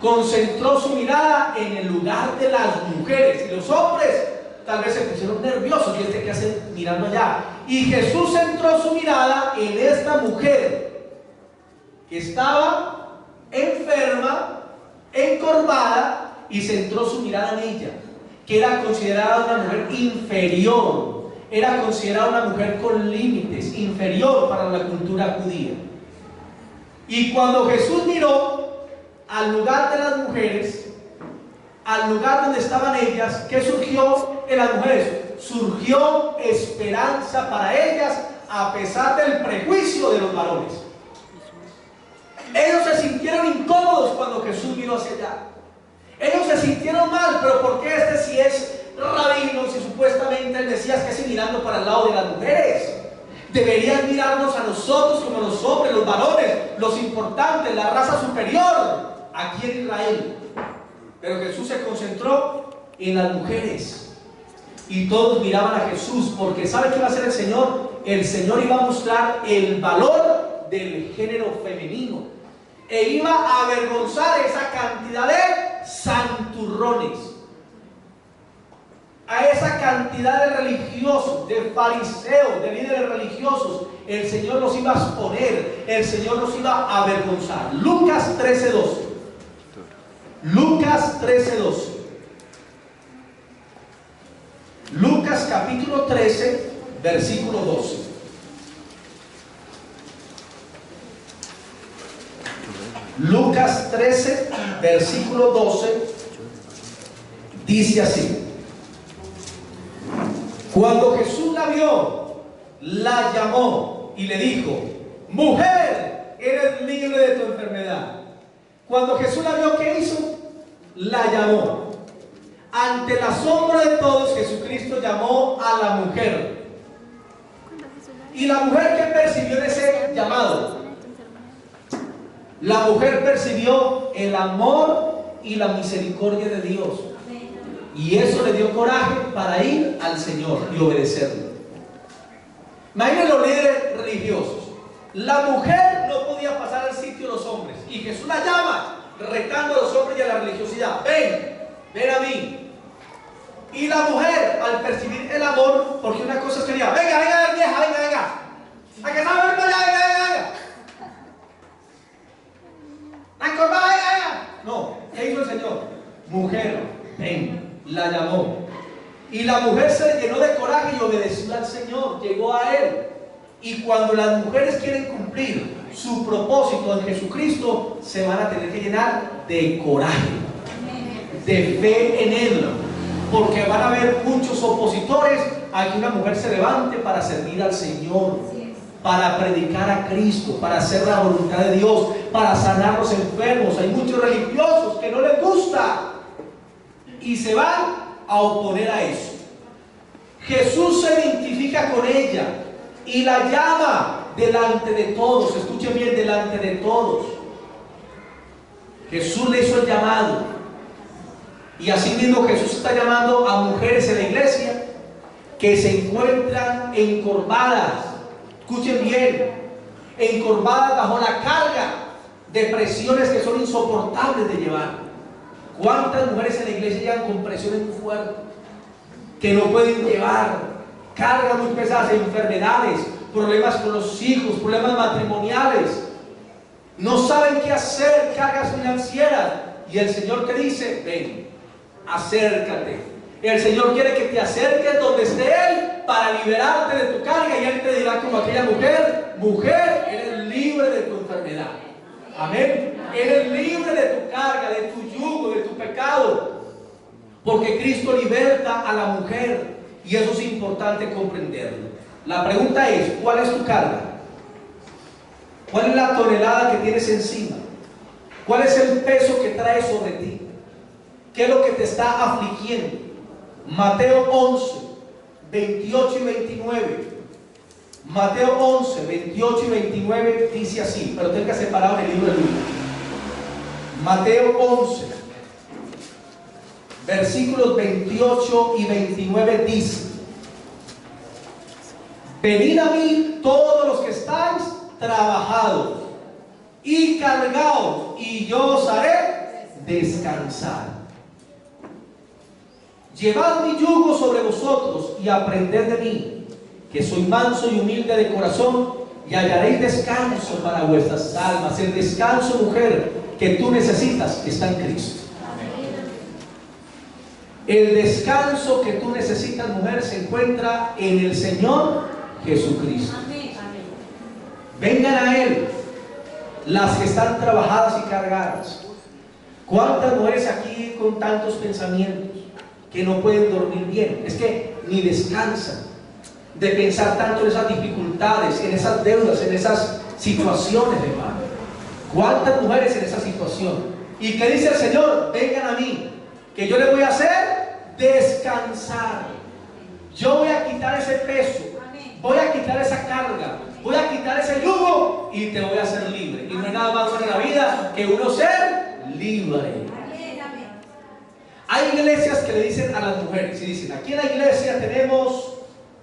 Concentró su mirada en el lugar de las mujeres. Y los hombres tal vez se pusieron nerviosos. ¿Y qué hacen mirando allá? Y Jesús centró su mirada en esta mujer que estaba enferma, encorvada, y centró su mirada en ella, que era considerada una mujer inferior, era considerada una mujer con límites, inferior para la cultura judía. Y cuando Jesús miró al lugar de las mujeres, al lugar donde estaban ellas, ¿qué surgió en las mujeres? Surgió esperanza para ellas a pesar del prejuicio de los varones. Ellos se sintieron incómodos cuando Jesús miró hacia allá. Ellos se sintieron mal, pero ¿por qué este si es rabino, si supuestamente el Mesías, que sigue mirando para el lado de las mujeres? Deberían mirarnos a nosotros como los hombres, los varones, los importantes, la raza superior aquí en Israel. Pero Jesús se concentró en las mujeres y todos miraban a Jesús, porque ¿sabe qué iba a hacer el Señor? El Señor iba a mostrar el valor del género femenino e iba a avergonzar esa cantidad de santurrones, a esa cantidad de religiosos, de fariseos, de líderes religiosos. El Señor los iba a exponer, el Señor los iba a avergonzar. Lucas 13:12. Lucas 13:12. Lucas capítulo 13, versículo 12. Lucas 13, versículo 12, dice así: cuando Jesús la vio, la llamó y le dijo: mujer, eres libre de tu enfermedad. Cuando Jesús la vio, ¿qué hizo? La llamó. Ante el asombro de todos, Jesucristo llamó a la mujer. Y la mujer, ¿qué percibió en ese llamado? La mujer percibió el amor y la misericordia de Dios. Y eso le dio coraje para ir al Señor y obedecerle. Imaginen los líderes religiosos. La mujer no podía pasar al sitio de los hombres. Y Jesús la llama, retando a los hombres y a la religiosidad. Ven a mí. Y la mujer, al percibir el amor, porque una cosa quería: venga, vieja, venga. ¿A que sabe ver para allá? Venga. No, ¿qué hizo el Señor? Mujer, ven. La llamó. Y la mujer se llenó de coraje y obedeció al Señor, llegó a Él. Y cuando las mujeres quieren cumplir su propósito en Jesucristo, se van a tener que llenar de coraje, de fe en Él, porque van a haber muchos opositores a que una mujer se levante para servir al Señor, para predicar a Cristo, para hacer la voluntad de Dios, para sanar los enfermos. Hay muchos religiosos que no les gusta y se van a oponer a eso. Jesús se identifica con ella y la llama delante de todos. Escuchen bien, delante de todos. Jesús le hizo el llamado. Y así mismo Jesús está llamando a mujeres en la iglesia que se encuentran encorvadas. Escuchen bien, encorvadas bajo la carga de presiones que son insoportables de llevar. ¿Cuántas mujeres en la iglesia llegan con presiones muy fuertes que no pueden llevar? Cargas muy pesadas, enfermedades, problemas con los hijos, problemas matrimoniales. No saben qué hacer, cargas financieras. Y el Señor te dice: ven, acércate. El Señor quiere que te acerques donde esté Él para liberarte de tu carga. Y Él te dirá como aquella mujer: mujer, eres libre de tu enfermedad. Amén. Eres libre de tu carga, de tu yugo, de tu pecado. Porque Cristo liberta a la mujer. Y eso es importante comprenderlo. La pregunta es: ¿cuál es tu carga? ¿Cuál es la tonelada que tienes encima? ¿Cuál es el peso que traes sobre ti? ¿Qué es lo que te está afligiendo? Mateo 11, 28 y 29. Mateo 11, 28 y 29 dice así, pero tenga separado en el libro de Lucas. Mateo 11, versículos 28 y 29 dice: venid a mí todos los que estáis trabajados y cargados, y yo os haré descansar. Llevad mi yugo sobre vosotros y aprended de mí, que soy manso y humilde de corazón, y hallaréis descanso para vuestras almas. El descanso, mujer, que tú necesitas está en Cristo. El descanso que tú necesitas, mujer, se encuentra en el Señor Jesucristo. Vengan a Él las que están trabajadas y cargadas. ¿Cuántas mujeres aquí con tantos pensamientos que no pueden dormir bien? Es que ni descansan de pensar tanto en esas dificultades, en esas deudas, en esas situaciones, hermano. ¿Cuántas mujeres en esa situación? ¿Y qué dice el Señor? Vengan a mí, que yo les voy a hacer descansar. Yo voy a quitar ese peso, voy a quitar esa carga, voy a quitar ese yugo y te voy a hacer libre. Y no hay nada más bueno en la vida que uno ser libre. Hay iglesias que le dicen a las mujeres, y dicen: aquí en la iglesia tenemos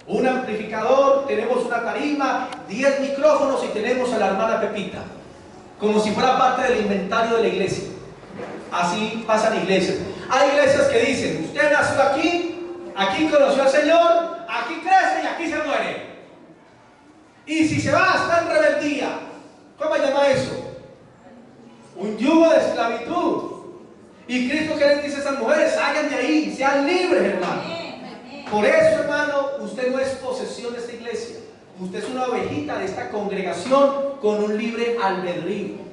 un amplificador, tenemos una tarima, 10 micrófonos y tenemos a la hermana Pepita, como si fuera parte del inventario de la iglesia. Así pasan iglesias. Hay iglesias que dicen: usted nació aquí, aquí conoció al Señor, aquí crece y aquí se muere. Y si se va, está en rebeldía. ¿Cómo se llama eso? Un yugo de esclavitud. Y Cristo, que les dice a esas mujeres: salgan de ahí, sean libres, hermano. Por eso, hermano, usted no es posesión de esta iglesia. Usted es una ovejita de esta congregación con un libre albedrío.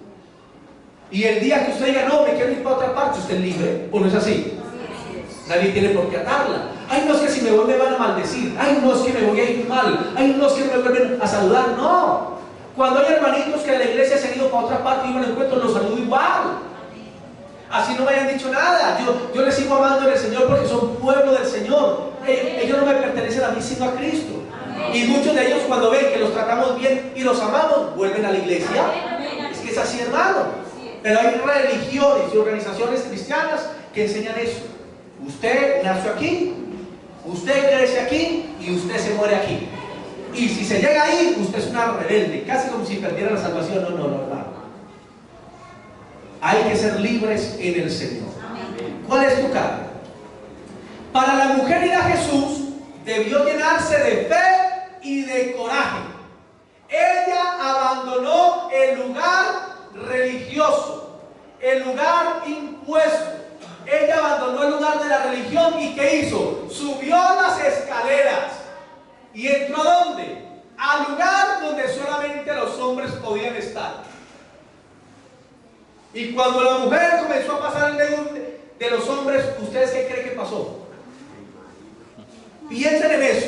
Y el día que usted diga: no, me quiero ir para otra parte, usted es libre. ¿O no es así? Nadie tiene por qué atarla. Ay, no, es que si me voy me van a maldecir. Ay, no, es que me voy a ir mal. Ay, no, es que me vuelven a saludar. No. Cuando hay hermanitos que de la iglesia se han ido para otra parte y yo me los encuentro, los saludo igual. Así no me hayan dicho nada. Yo les sigo amando en el Señor porque son pueblo del Señor. Ellos no me pertenecen a mí, sino a Cristo. Y muchos de ellos, cuando ven que los tratamos bien y los amamos, vuelven a la iglesia. Es que es así, hermano. Pero hay religiones y organizaciones cristianas que enseñan eso. Usted nació aquí, usted crece aquí y usted se muere aquí. Y si se llega ahí, usted es una rebelde, casi como si perdiera la salvación. No, hermano. Hay que ser libres en el Señor. ¿Cuál es tu carga? Para la mujer ir a Jesús debió llenarse de fe y de coraje. Ella abandonó el lugar religioso, el lugar impuesto. Ella abandonó el lugar de la religión. ¿Y qué hizo? Subió las escaleras. ¿Y entró a dónde? Al lugar donde solamente los hombres podían estar. Y cuando la mujer comenzó a pasar en medio de los hombres, ¿ustedes qué creen que pasó? Piensen en eso.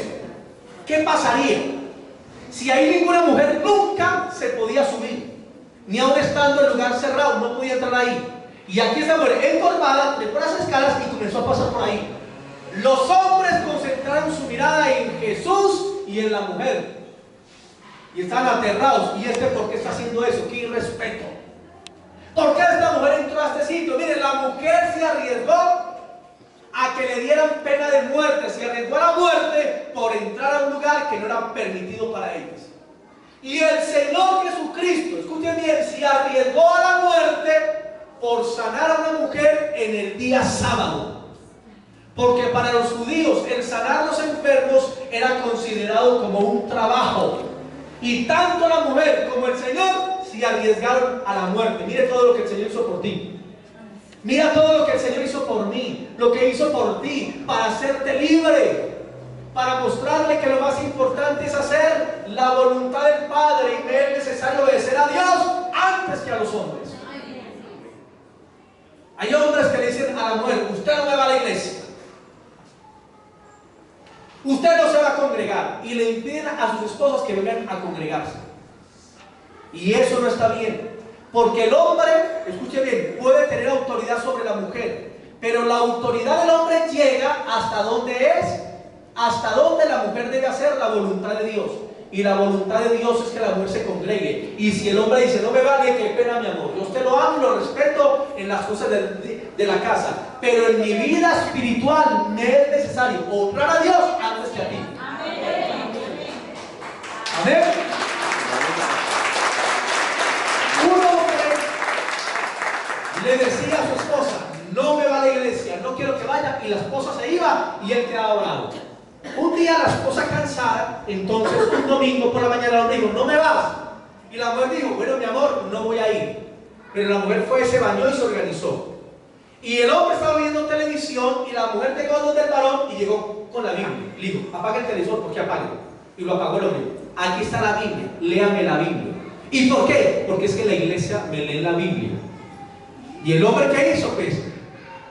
¿Qué pasaría si ahí ninguna mujer nunca se podía subir? Ni aun estando en lugar cerrado, no podía entrar ahí. Y aquí esta mujer encorvada, trepó las escalas y comenzó a pasar por ahí. Los hombres concentraron su mirada en Jesús y en la mujer. Y están aterrados. ¿Y por qué está haciendo eso? ¡Qué irrespeto! ¿Por qué esta mujer entró a este sitio? Miren, la mujer se arriesgó a que le dieran pena de muerte. Se arriesgó a la muerte por entrar a un lugar que no era permitido para ellas. Y el Señor Jesucristo, escuchen bien, se arriesgó a la muerte por sanar a una mujer en el día sábado. Porque para los judíos el sanar a los enfermos era considerado como un trabajo. Y tanto la mujer como el Señor se arriesgaron a la muerte. Mire todo lo que el Señor hizo por ti. Mira todo lo que el Señor hizo por mí, lo que hizo por ti, para hacerte libre, para mostrarle que lo más importante es hacer la voluntad del Padre y me es necesario obedecer a Dios antes que a los hombres. Hay hombres que le dicen a la mujer: usted no me va a la iglesia, usted no se va a congregar, y le impiden a sus esposas que vengan a congregarse. Y eso no está bien, porque el hombre, escuche bien, puede tener autoridad sobre la mujer, pero la autoridad del hombre llega hasta donde es, hasta donde la mujer debe hacer la voluntad de Dios. Y la voluntad de Dios es que la mujer se congregue. Y si el hombre dice: no me vale, qué pena, mi amor, yo usted lo amo y lo respeto en las cosas de la casa, pero en mi vida espiritual me es necesario honrar a Dios antes que a ti. Amén. Un hombre le decía a su esposa: no me va a la iglesia, no quiero que vaya, y la esposa se iba y él quedaba bravo. Un día la esposa cansada, entonces un domingo por la mañana el hombre dijo: no me vas. Y la mujer dijo: bueno, mi amor, no voy a ir. Pero la mujer fue, se bañó y se organizó. Y el hombre estaba viendo televisión y la mujer llegó donde el varón y llegó con la Biblia. Le dijo: apaga el televisor. ¿Por qué apague? Y lo apagó el hombre. Aquí está la Biblia, léame la Biblia. ¿Y por qué? Porque es que en la iglesia me leen la Biblia. ¿Y el hombre qué hizo? Pues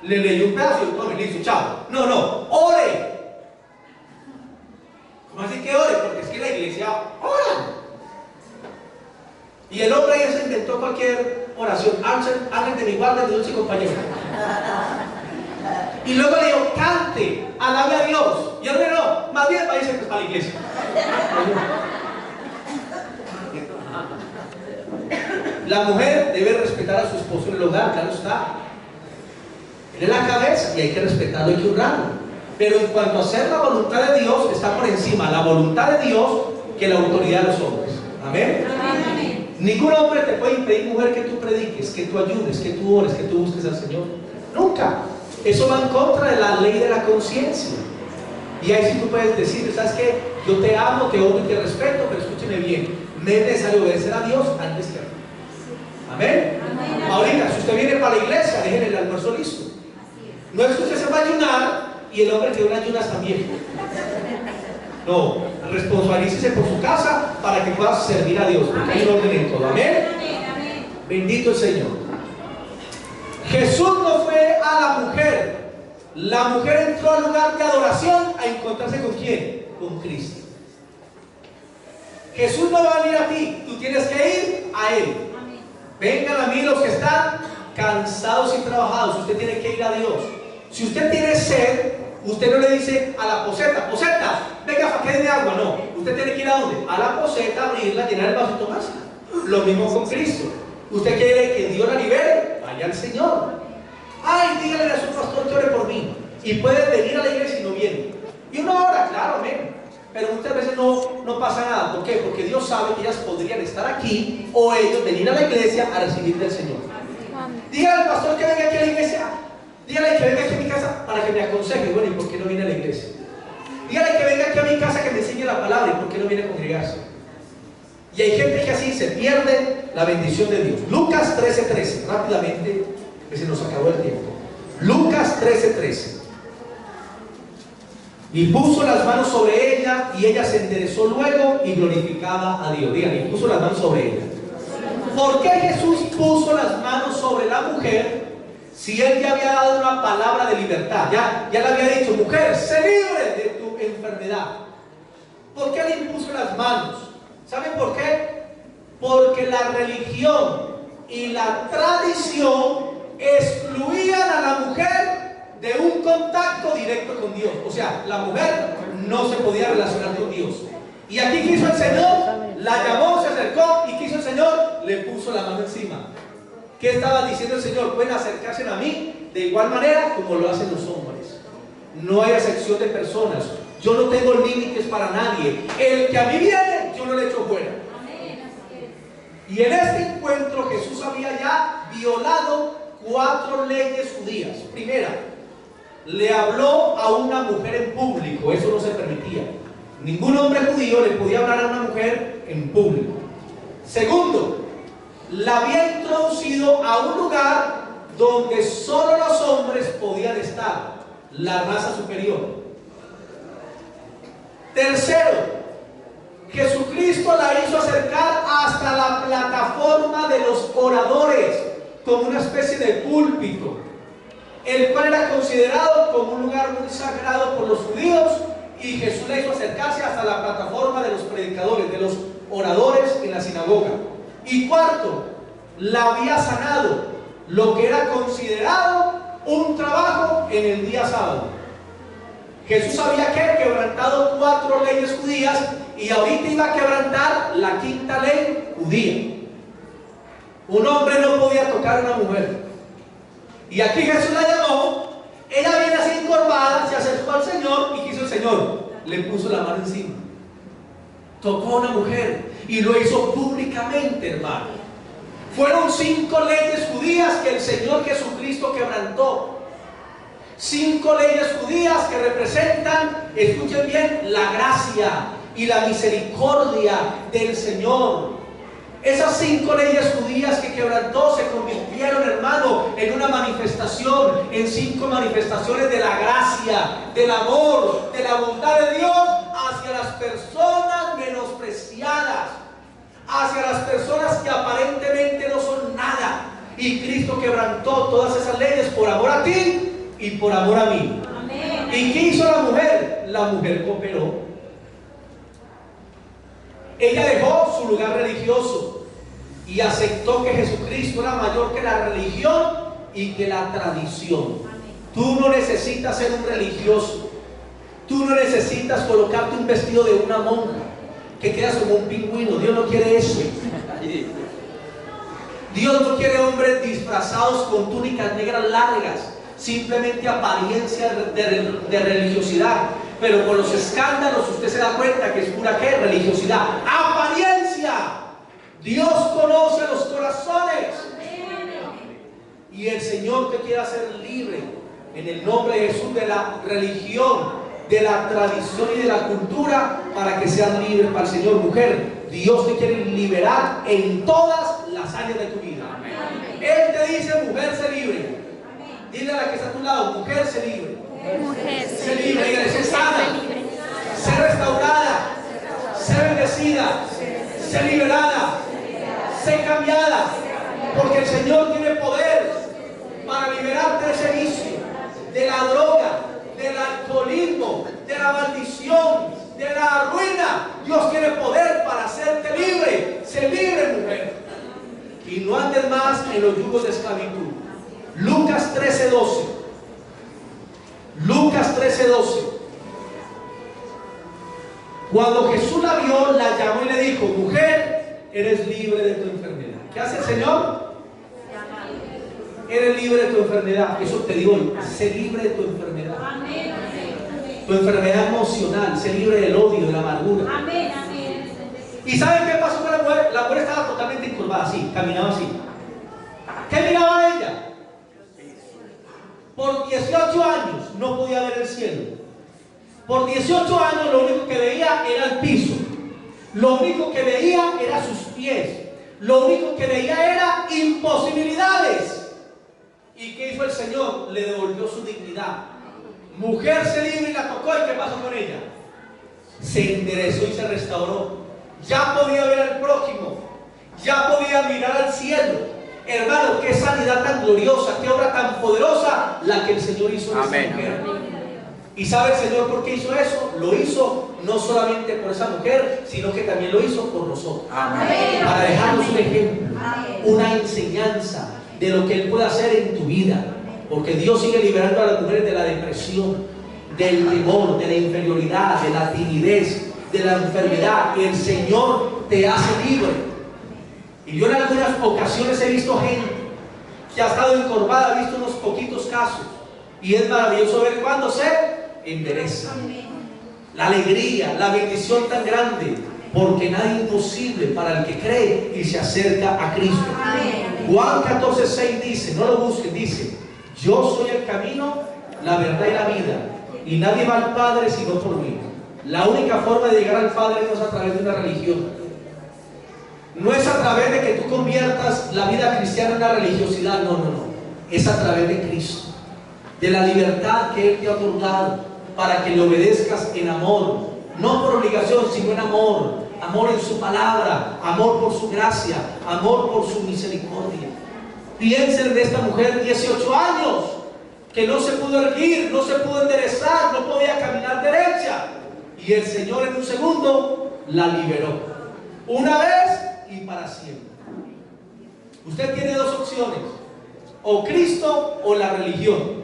le leyó un pedazo y le dijo: chao. No, ore. ¿Cómo así que ore? Porque es que la iglesia ora. Y el hombre ya se inventó cualquier oración: ángel de mi guarda, de Dios y compañero. Y luego le dijo: cante, alabe a Dios. Y el hombre: no, más bien váyase pues para la iglesia. La mujer debe respetar a su esposo en el hogar, claro está. Él es la cabeza y hay que respetarlo, hay que honrarlo. Pero en cuanto a hacer la voluntad de Dios, está por encima la voluntad de Dios que la autoridad de los hombres. Amén. Amén. Ningún hombre te puede impedir, mujer, que tú prediques, que tú ayudes, que tú ores, que tú busques al Señor. Nunca. Eso va en contra de la ley de la conciencia. Y ahí sí tú puedes decir: ¿sabes qué? Yo te amo, te honro y te respeto, pero escúcheme bien, me es necesario obedecer a Dios antes que a ti. Amén. Amén. Ahorita, si usted viene para la iglesia, déjenle el almuerzo listo. No es que usted se va a ayunar y el hombre que una ayunas también. No, responsabilícese por su casa para que puedas servir a Dios, porque hay un orden en todo. Amén. Amén. Bendito el Señor. Jesús no fue a la mujer. La mujer entró al lugar de adoración a encontrarse ¿con quién? Con Cristo. Jesús no va a venir a ti, tú tienes que ir a Él. Vengan a mí los que están cansados y trabajados. Usted tiene que ir a Dios. Si usted tiene sed, usted no le dice a la poseta: poseta, venga, saque de agua. No, usted tiene que ir a ¿dónde? A la poseta, abrirla, llenar el vaso y tomarse. Lo mismo con Cristo. Usted quiere que Dios la libere, vaya al Señor. Ay, dígale a su pastor que ore por mí. Y puede venir a la iglesia y no viene. Y una hora, claro, amén. Pero muchas veces no pasa nada. ¿Por qué? Porque Dios sabe que ellas podrían estar aquí o ellos venir a la iglesia a recibir del Señor. Dígale al pastor que venga aquí a la iglesia. Dígale que venga aquí a mi casa para que me aconseje. Bueno, ¿y por qué no viene a la iglesia? Dígale que venga aquí a mi casa que me enseñe la palabra. ¿Y por qué no viene a congregarse? Y hay gente que así se pierde la bendición de Dios. Lucas 13:13, rápidamente, que se nos acabó el tiempo. Lucas 13:13. Y puso las manos sobre ella, y ella se enderezó luego y glorificaba a Dios. Díganme, puso las manos sobre ella. ¿Por qué Jesús puso las manos sobre la mujer si Él ya había dado una palabra de libertad? Ya le había dicho: mujer, sé libre de tu enfermedad. ¿Por qué le impuso las manos? ¿Saben por qué? Porque la religión y la tradición excluían a la mujer de un contacto directo con Dios. O sea, la mujer no se podía relacionar con Dios. Y aquí quiso el Señor, la llamó, se acercó y quiso el Señor, le puso la mano encima. ¿Qué estaba diciendo el Señor? Pueden acercarse a mí de igual manera como lo hacen los hombres. No hay acepción de personas. Yo no tengo límites para nadie. El que a mí viene, yo no le echo fuera. Y en este encuentro Jesús había ya violado 4 leyes judías. Primera, le habló a una mujer en público. Eso no se permitía. Ningún hombre judío le podía hablar a una mujer en público. Segundo, la había introducido a un lugar donde solo los hombres podían estar, la raza superior. Tercero, Jesucristo la hizo acercar hasta la plataforma de los oradores, como una especie de púlpito, el cual era considerado como un lugar muy sagrado por los judíos, y Jesús la hizo acercarse hasta la plataforma de los predicadores, de los oradores en la sinagoga. Y cuarto, la había sanado, lo que era considerado un trabajo en el día sábado. Jesús había quebrantado 4 leyes judías y ahorita iba a quebrantar la 5ª ley judía. Un hombre no podía tocar a una mujer. Y aquí Jesús la llamó. Ella viene así encorvada, se acercó al Señor y quiso el Señor, le puso la mano encima. Tocó a una mujer y lo hizo públicamente, hermano. Fueron 5 leyes judías que el Señor Jesucristo quebrantó. 5 leyes judías que representan, escuchen bien, la gracia y la misericordia del Señor. Esas 5 leyes judías que quebrantó se convirtieron, hermano, en una manifestación, en 5 manifestaciones de la gracia, del amor, de la bondad de Dios hacia las personas menospreciadas, hacia las personas que aparentemente no son nada. Y Cristo quebrantó todas esas leyes por amor a ti y por amor a mí. Amén. ¿Y qué hizo la mujer? La mujer cooperó. Ella dejó su lugar religioso y aceptó que Jesucristo era mayor que la religión y que la tradición. Tú no necesitas ser un religioso. Tú no necesitas colocarte un vestido de una monja que quedas como un pingüino. Dios no quiere eso. Dios no quiere hombres disfrazados con túnicas negras largas, simplemente apariencia de religiosidad. Pero con los escándalos usted se da cuenta que es pura ¿qué? Religiosidad, apariencia. Dios conoce los corazones. Y el Señor te quiere hacer libre en el nombre de Jesús de la religión, de la tradición y de la cultura, para que seas libre para el Señor. Mujer, Dios te quiere liberar en todas las áreas de tu vida. Él te dice, mujer, sé libre. Dile a la que está a tu lado, mujer, sé libre. Sé libre, dígale, sé sana, sé restaurada, sé bendecida, sé liberada, sé cambiada, porque el Señor tiene poder para liberarte de ese vicio, de la droga, del alcoholismo, de la maldición, de la ruina. Dios tiene poder para hacerte libre. Sé libre, mujer, y no andes más en los yugos de esclavitud. Lucas 13:12. Lucas 13:12. Cuando Jesús la vio, la llamó y le dijo, mujer, eres libre de tu enfermedad. ¿Qué hace el Señor? Eres libre de tu enfermedad. Eso te digo hoy, sé libre de tu enfermedad. Tu enfermedad emocional, sé libre del odio, de la amargura. ¿Y saben qué pasó con la mujer? La mujer estaba totalmente encorvada, así, caminaba así. ¿Qué miraba ella? Por 18 años no podía ver el cielo. Por 18 años lo único que veía era el piso. Lo único que veía era sus pies. Lo único que veía era imposibilidades. ¿Y qué hizo el Señor? Le devolvió su dignidad. Mujer, se libre, y la tocó. ¿Y qué pasó con ella? Se enderezó y se restauró. Ya podía ver al prójimo. Ya podía mirar al cielo. Hermano, qué sanidad tan gloriosa, qué obra tan poderosa la que el Señor hizo en esa mujer. ¿Y sabe el Señor por qué hizo eso? Lo hizo no solamente por esa mujer, sino que también lo hizo por nosotros. Amén. Para dejarnos un ejemplo, una enseñanza de lo que Él puede hacer en tu vida. Porque Dios sigue liberando a las mujeres de la depresión, del temor, de la inferioridad, de la timidez, de la enfermedad. El Señor te hace libre. Y yo en algunas ocasiones he visto gente que ha estado encorvada, he visto unos poquitos casos, y es maravilloso ver cuando se endereza. La alegría, la bendición tan grande, porque nada es imposible para el que cree y se acerca a Cristo. Juan 14:6 dice, no lo busquen, dice: yo soy el camino, la verdad y la vida, y nadie va al Padre sino por mí. La única forma de llegar al Padre no es a través de una religión, no es a través de que tú conviertas la vida cristiana en una religiosidad, no, es a través de Cristo, de la libertad que Él te ha otorgado para que le obedezcas en amor, no por obligación, sino en amor, amor en su palabra, amor por su gracia, amor por su misericordia. Piensen de esta mujer, 18 años, que no se pudo erguir, no se pudo enderezar, no podía caminar derecha, y el Señor en un segundo la liberó, una vez y para siempre. Usted tiene dos opciones: o Cristo o la religión.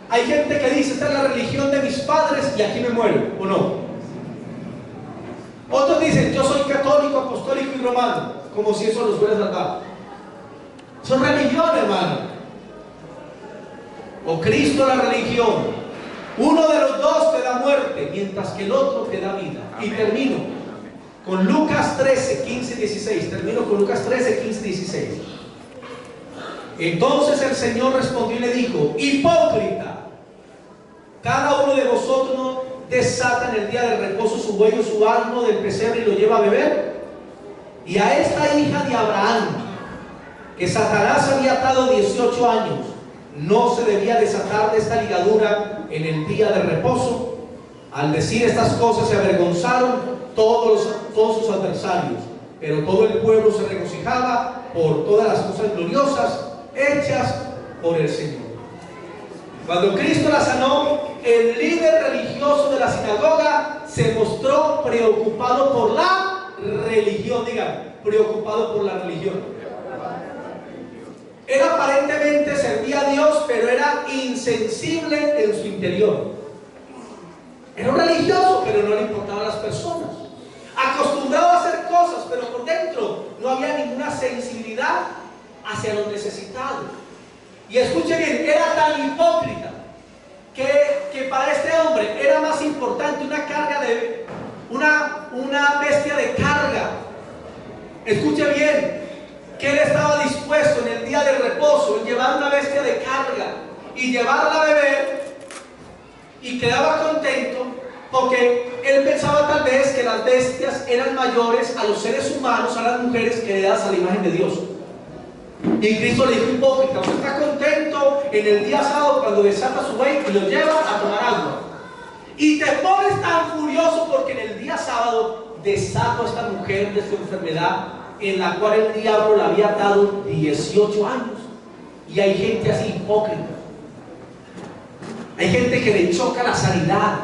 Hay gente que dice: esta es la religión de mis padres y aquí me muero, ¿o no? Otros dicen: yo soy católico, apostólico y romano, como si eso los fuera a salvar. Son religiones, hermano. O Cristo o la religión. Uno de los dos te da muerte, mientras que el otro te da vida. Amén. Y termino con Lucas 13, 15 y 16. Termino con Lucas 13, 15 y 16. Entonces el Señor respondió y le dijo: hipócrita, cada uno de vosotros no desata en el día del reposo su buey o su asno del pesebre y lo lleva a beber. Y a esta hija de Abraham, que Satanás había atado 18 años, ¿no se debía desatar de esta ligadura en el día del reposo? Al decir estas cosas se avergonzaron todos sus adversarios, pero todo el pueblo se regocijaba por todas las cosas gloriosas hechas por el Señor. Cuando Cristo la sanó, el líder religioso de la sinagoga se mostró preocupado por la religión. Digan, preocupado por la religión. Él aparentemente servía a Dios, pero era insensible en su interior. Era un religioso, pero no le importaban las personas. Acostumbrado a hacer cosas, pero por dentro no había ninguna sensibilidad hacia los necesitados. Y escuche bien, era tan hipócrita que para este hombre era más importante una carga de una bestia de carga. Escuche bien, que él estaba dispuesto en el día del reposo en llevar una bestia de carga y llevarla a beber, y quedaba contento porque él pensaba tal vez que las bestias eran mayores a los seres humanos, a las mujeres creadas a la imagen de Dios. Y Cristo le dijo: hipócrita, usted está contento en el día sábado cuando desata su buey y lo lleva a tomar agua, y te pones tan furioso porque en el día sábado desato a esta mujer de su enfermedad, en la cual el diablo la había atado 18 años. Y hay gente así hipócrita. Hay gente que le choca la sanidad.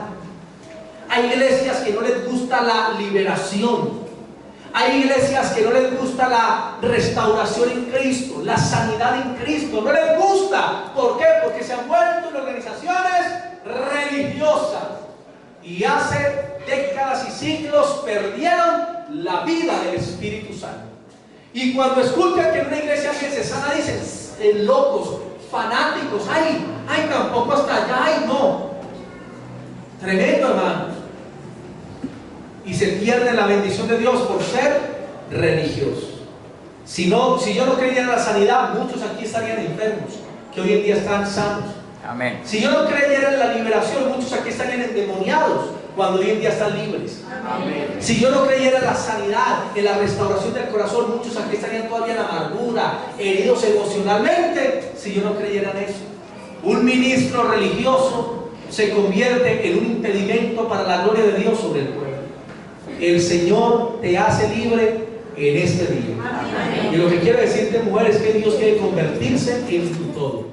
Hay iglesias que no les gusta la liberación. Hay iglesias que no les gusta la restauración en Cristo, la sanidad en Cristo. No les gusta. ¿Por qué? Porque se han vuelto en organizaciones religiosas y hace décadas y siglos perdieron la vida del Espíritu Santo. Y cuando escuchan que en una iglesia alguien se sana, dicen: locos, fanáticos, ay, tampoco hasta allá, ay, no. Tremendo, hermanos. Y se pierde la bendición de Dios por ser religiosos. Si yo no creyera en la sanidad, muchos aquí estarían enfermos, que hoy en día están sanos. Amén. Si yo no creyera en la liberación, muchos aquí estarían endemoniados, cuando hoy en día están libres. Amén. Si yo no creyera en la sanidad, en la restauración del corazón, muchos aquí estarían todavía en amargura, heridos emocionalmente, si yo no creyera en eso. Un ministro religioso se convierte en un impedimento para la gloria de Dios sobre el pueblo. El Señor te hace libre en este día. Amén. Y lo que quiero decirte, mujer, es que Dios quiere convertirse en tu todo.